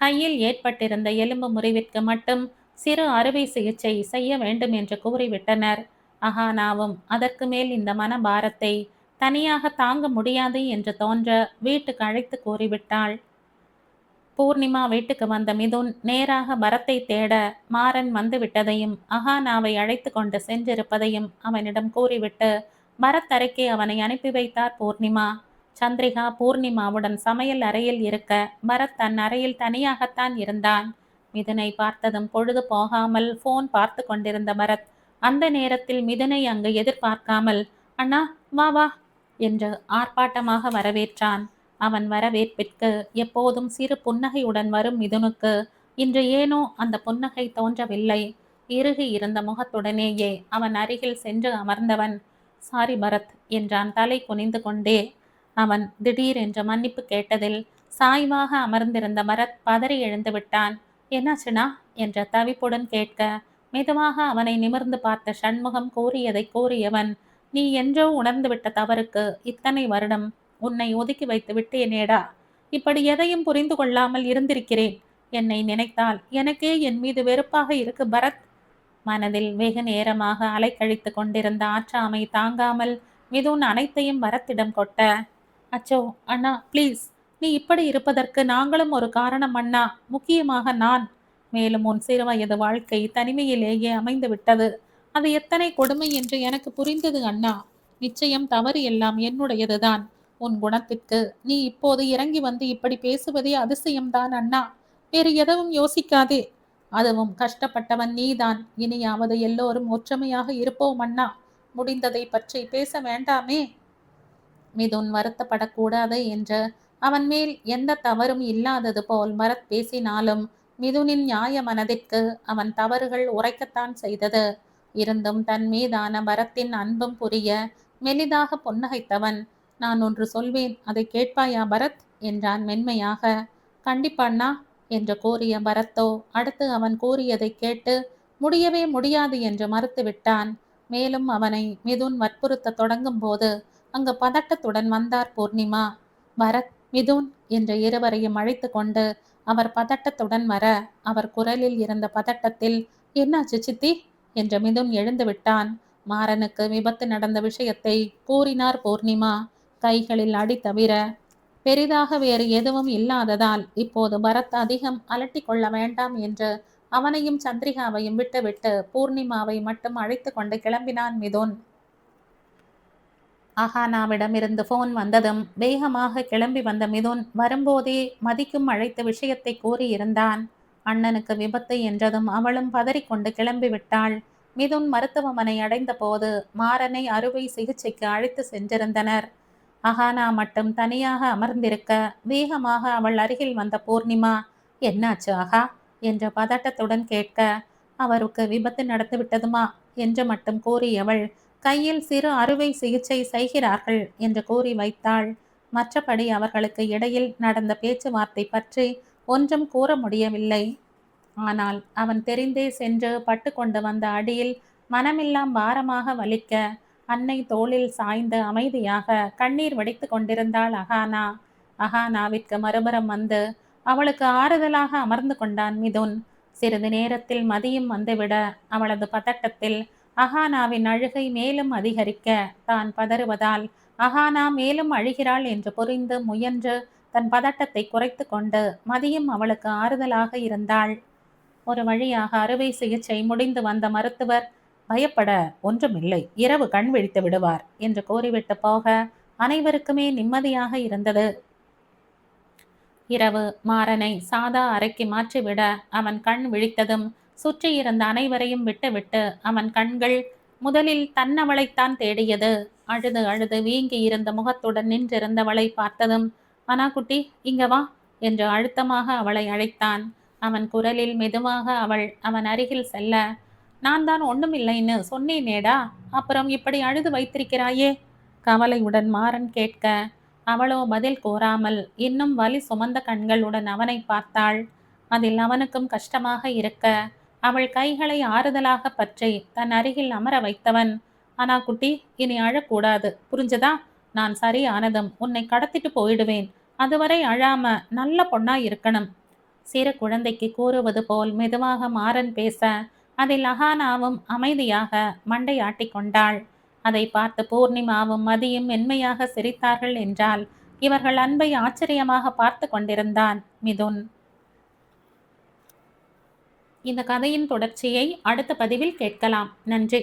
கையில் ஏற்பட்டிருந்த எலும்பு முறிவிற்கு மட்டும் சிறு அறுவை சிகிச்சை செய்ய வேண்டும் என்று கூறிவிட்டனர். அகானாவும் அதற்கு மேல் இந்த மனபாரத்தை தனியாக தாங்க முடியாது என்று தோன்ற வீட்டுக்கு அழைத்து கூறிவிட்டாள். பூர்ணிமா வீட்டுக்கு வந்த மிதுன் நேராக பரத்தை தேட மாறன் வந்துவிட்டதையும் அகானாவை அழைத்து கொண்டு சென்றிருப்பதையும் அவனிடம் கூறிவிட்டு பரத் அறைக்கு அவனை அனுப்பி வைத்தார் பூர்ணிமா. சந்திரிகா பூர்ணிமாவுடன் சமையல் அறையில் இருக்க பரத் தன் அறையில் தனியாகத்தான் இருந்தான். மிதுனை பார்த்ததும் பொழுது போகாமல் போன் பார்த்து கொண்டிருந்த பரத் அந்த நேரத்தில் மிதுனை அங்கு எதிர்பார்க்காமல், அண்ணா வா வா என்று ஆர்ப்பாட்டமாக வரவேற்றான். அவன் வரவேற்பிற்கு எப்போதும் சிறு புன்னகையுடன் வரும் மிதுனுக்கு இன்று ஏனோ அந்த புன்னகை தோன்றவில்லை. இறுகி இருந்த முகத்துடனேயே அவன் அருகில் சென்று அமர்ந்தவன், சாரி பரத் என்றான் தலை குனிந்து கொண்டே. அவன் திடீரென்று மன்னிப்பு கேட்டதில் சாய்வாக அமர்ந்திருந்த பரத் பதறி எழுந்து விட்டான். என்னாச்சுனா என்ற தவிப்புடன் கேட்க, மெதுவாக அவனை நிமிர்ந்து பார்த்த சண்முகம் கூறியதை கூறியவன், நீ என்றோ உணர்ந்துவிட்ட தவறுக்கு இத்தனை வருடம் உன்னை ஒதுக்கி வைத்து விட்டேனேடா. இப்படி எதையும் புரிந்து கொள்ளாமல் இருந்திருக்கிறேன். என்னை நினைத்தால் எனக்கே என் மீது வெறுப்பாக இருக்கு பரத். மனதில் வெகு நேரமாக அலைக்கழித்து கொண்டிருந்த ஆற்றாமை தாங்காமல் மிதுன் அனைத்தையும் பரத்திடம் கொட்ட, அச்சோ அண்ணா ப்ளீஸ், நீ இப்படி இருப்பதற்கு நாங்களும் ஒரு காரணம் அண்ணா, முக்கியமாக நான். மேலும் உன் சிறுவயது வாழ்க்கை தனிமையிலேயே அமைந்து விட்டது. அது எத்தனை கொடுமை என்று எனக்கு புரிந்தது அண்ணா. நிச்சயம் தவறு எல்லாம் என்னுடையதுதான். உன் குணத்திற்கு நீ இப்போது இறங்கி வந்து இப்படி பேசுவதே அதிசயம்தான் அண்ணா. வேறு எதுவும் யோசிக்காதே. அதுவும் கஷ்டப்பட்டவன் நீதான். இனியாவது எல்லோரும் ஒற்றுமையாக இருப்போம் அண்ணா. முடிந்ததை பற்றி பேச வேண்டாமே. மிதுன் வருத்தப்படக்கூடாது என்று அவன் மேல் எந்த தவறும் இல்லாதது போல் பரத் பேசினாலும் மிதுனின் நியாய மனதிற்கு அவன் தவறுகள் உரைக்கத்தான் செய்தது. இருந்தும் தன் மீதான பரத்தின் அன்பும் புரிய மெலிதாக புன்னகைத்தவன், நான் ஒன்று சொல்வேன், அதை கேட்பாயா பரத் என்றான் மென்மையாக. கண்டிப்பாண்ணா என்று கூறிய பரத்தோ அடுத்து அவன் கூறியதை கேட்டு முடியவே முடியாது என்று மறுத்துவிட்டான். மேலும் அவனை மிதுன் வற்புறுத்த தொடங்கும் போது அங்கு பதட்டத்துடன் வந்தார் பூர்ணிமா. பரத், மிதுன் என்ற இருவரையும் அழைத்து கொண்டு அவர் பதட்டத்துடன் வர, அவர் குரலில் இருந்த பதட்டத்தில், என்னாச்சு சித்தி என்ற மிதுன் எழுந்து விட்டான். மாறனுக்கு விபத்து நடந்த விஷயத்தை கூறினார் பூர்ணிமா. கைகளில் அடி தவிர பெரிதாக வேறு எதுவும் இல்லாததால் இப்போது பரத் அதிகம் அலட்டி கொள்ள வேண்டாம் என்று அவனையும் சந்திரிகாவையும் விட்டுவிட்டு பூர்ணிமாவை மட்டும் அழைத்து கொண்டு கிளம்பினான் மிதுன். அஹானாவிடமிருந்து போன் வந்ததும் வேகமாக கிளம்பி வந்த மிதுன் வரும்போதே மதிக்கும் அழைத்த விஷயத்தை கூறியிருந்தான். அண்ணனுக்கு விபத்து என்றதும் அவளும் பதறிக்கொண்டு கிளம்பி விட்டாள். மிதுன் மருத்துவமனை அடைந்த போது மாறனை அறுவை சிகிச்சைக்கு அழைத்து சென்றிருந்தனர். அஹானா மட்டும் தனியாக அமர்ந்திருக்க வேகமாக அவள் அருகில் வந்த பூர்ணிமா, என்னாச்சு ஆகா என்ற பதட்டத்துடன் கேட்க, அவருக்கு விபத்து நடந்து விட்டதுமா என்று மட்டும் கூறியவள், கையில் சிறு அறுவை சிகிச்சை செய்கிறார்கள் என்று கூறி வைத்தாள். மற்றபடி அவர்களுக்கு இடையில் நடந்த பேச்சுவார்த்தை பற்றி ஒன்றும் கூற முடியவில்லை. ஆனால் அவன் தெரிந்தே சென்று பட்டு கொண்டு வந்த அடியில் மனமெல்லாம் பாரமாக வலிக்க அன்னை தோளில் சாய்ந்து அமைதியாக கண்ணீர் வடித்து கொண்டிருந்தாள் அஹானா. அஹானாவிற்கு மறுபுறம் வந்து அவளுக்கு ஆறுதலாக அமர்ந்து கொண்டான் மிதுன். சிறிது நேரத்தில் மதியம் வந்துவிட அவளது பதட்டத்தில் அஹானாவின் அழுகை மேலும் அதிகரிக்க தான் பதறுவதால் அஹானா மேலும் அழுகிறாள் என்று புரிந்து முயன்று தன் பதட்டத்தை குறைத்து கொண்டு மதியம் அவளுக்கு ஆறுதலாக இருந்தாள். ஒரு வழியாக அறுவை சிகிச்சை முடிந்து வந்த மருத்துவர், பயப்பட ஒன்றுமில்லை, இரவு கண் விழித்து விடுவார் என்று கூறிவிட்டு போக அனைவருக்குமே நிம்மதியாக இருந்தது. இரவு மாறனை சாதா அறைக்கு மாற்றிவிட அவன் கண் விழித்ததும் சுற்றி இருந்த அனைவரையும் விட்டுவிட்டு அவன் கண்கள் முதலில் தன்னவளைத்தான் தேடியது. அழுது அழுது வீங்கி இருந்த முகத்துடன் நின்றிருந்தவளை பார்த்ததும், அனா குட்டி இங்க வா என்று அழுத்தமாக அவளை அழைத்தான். அவன் குரலில் மெதுவாக அவள் அவன் அருகில் செல்ல, நான் தான் ஒண்ணுமில்லைன்னு சொன்னேனேடா, அப்புறம் இப்படி அழுது வைத்திருக்கிறாயே கவலையுடன் மாறன் கேட்க, அவளோ பதில் கூறாமல் இன்னும் வலி சுமந்த கண்களுடன் அவனை பார்த்தாள். அதில் அவனுக்கும் கஷ்டமாக இருக்க அவள் கைகளை ஆறுதலாக பற்றி தன் அருகில் அமர வைத்தவன், ஆனா குட்டி இனி அழக்கூடாது புரிஞ்சதா, நான் சரியானதும் உன்னை கடத்திட்டு போயிடுவேன், அதுவரை அழாம நல்ல பொண்ணா இருக்கணும் சிறு குழந்தைக்கு கூறுவது போல் மெதுவாக மாறன் பேச அதில் அஹானாவும் அமைதியாக மண்டையாட்டி கொண்டாள். அதை பார்த்து பூர்ணிமாவும் மதியும் மென்மையாக சிரித்தார்கள் என்றால் இவர்கள் அன்பை ஆச்சரியமாக பார்த்து கொண்டிருந்தான் மிதுன். இந்த கதையின் தொடர்ச்சியை அடுத்த பதிவில் கேட்கலாம். நன்றி.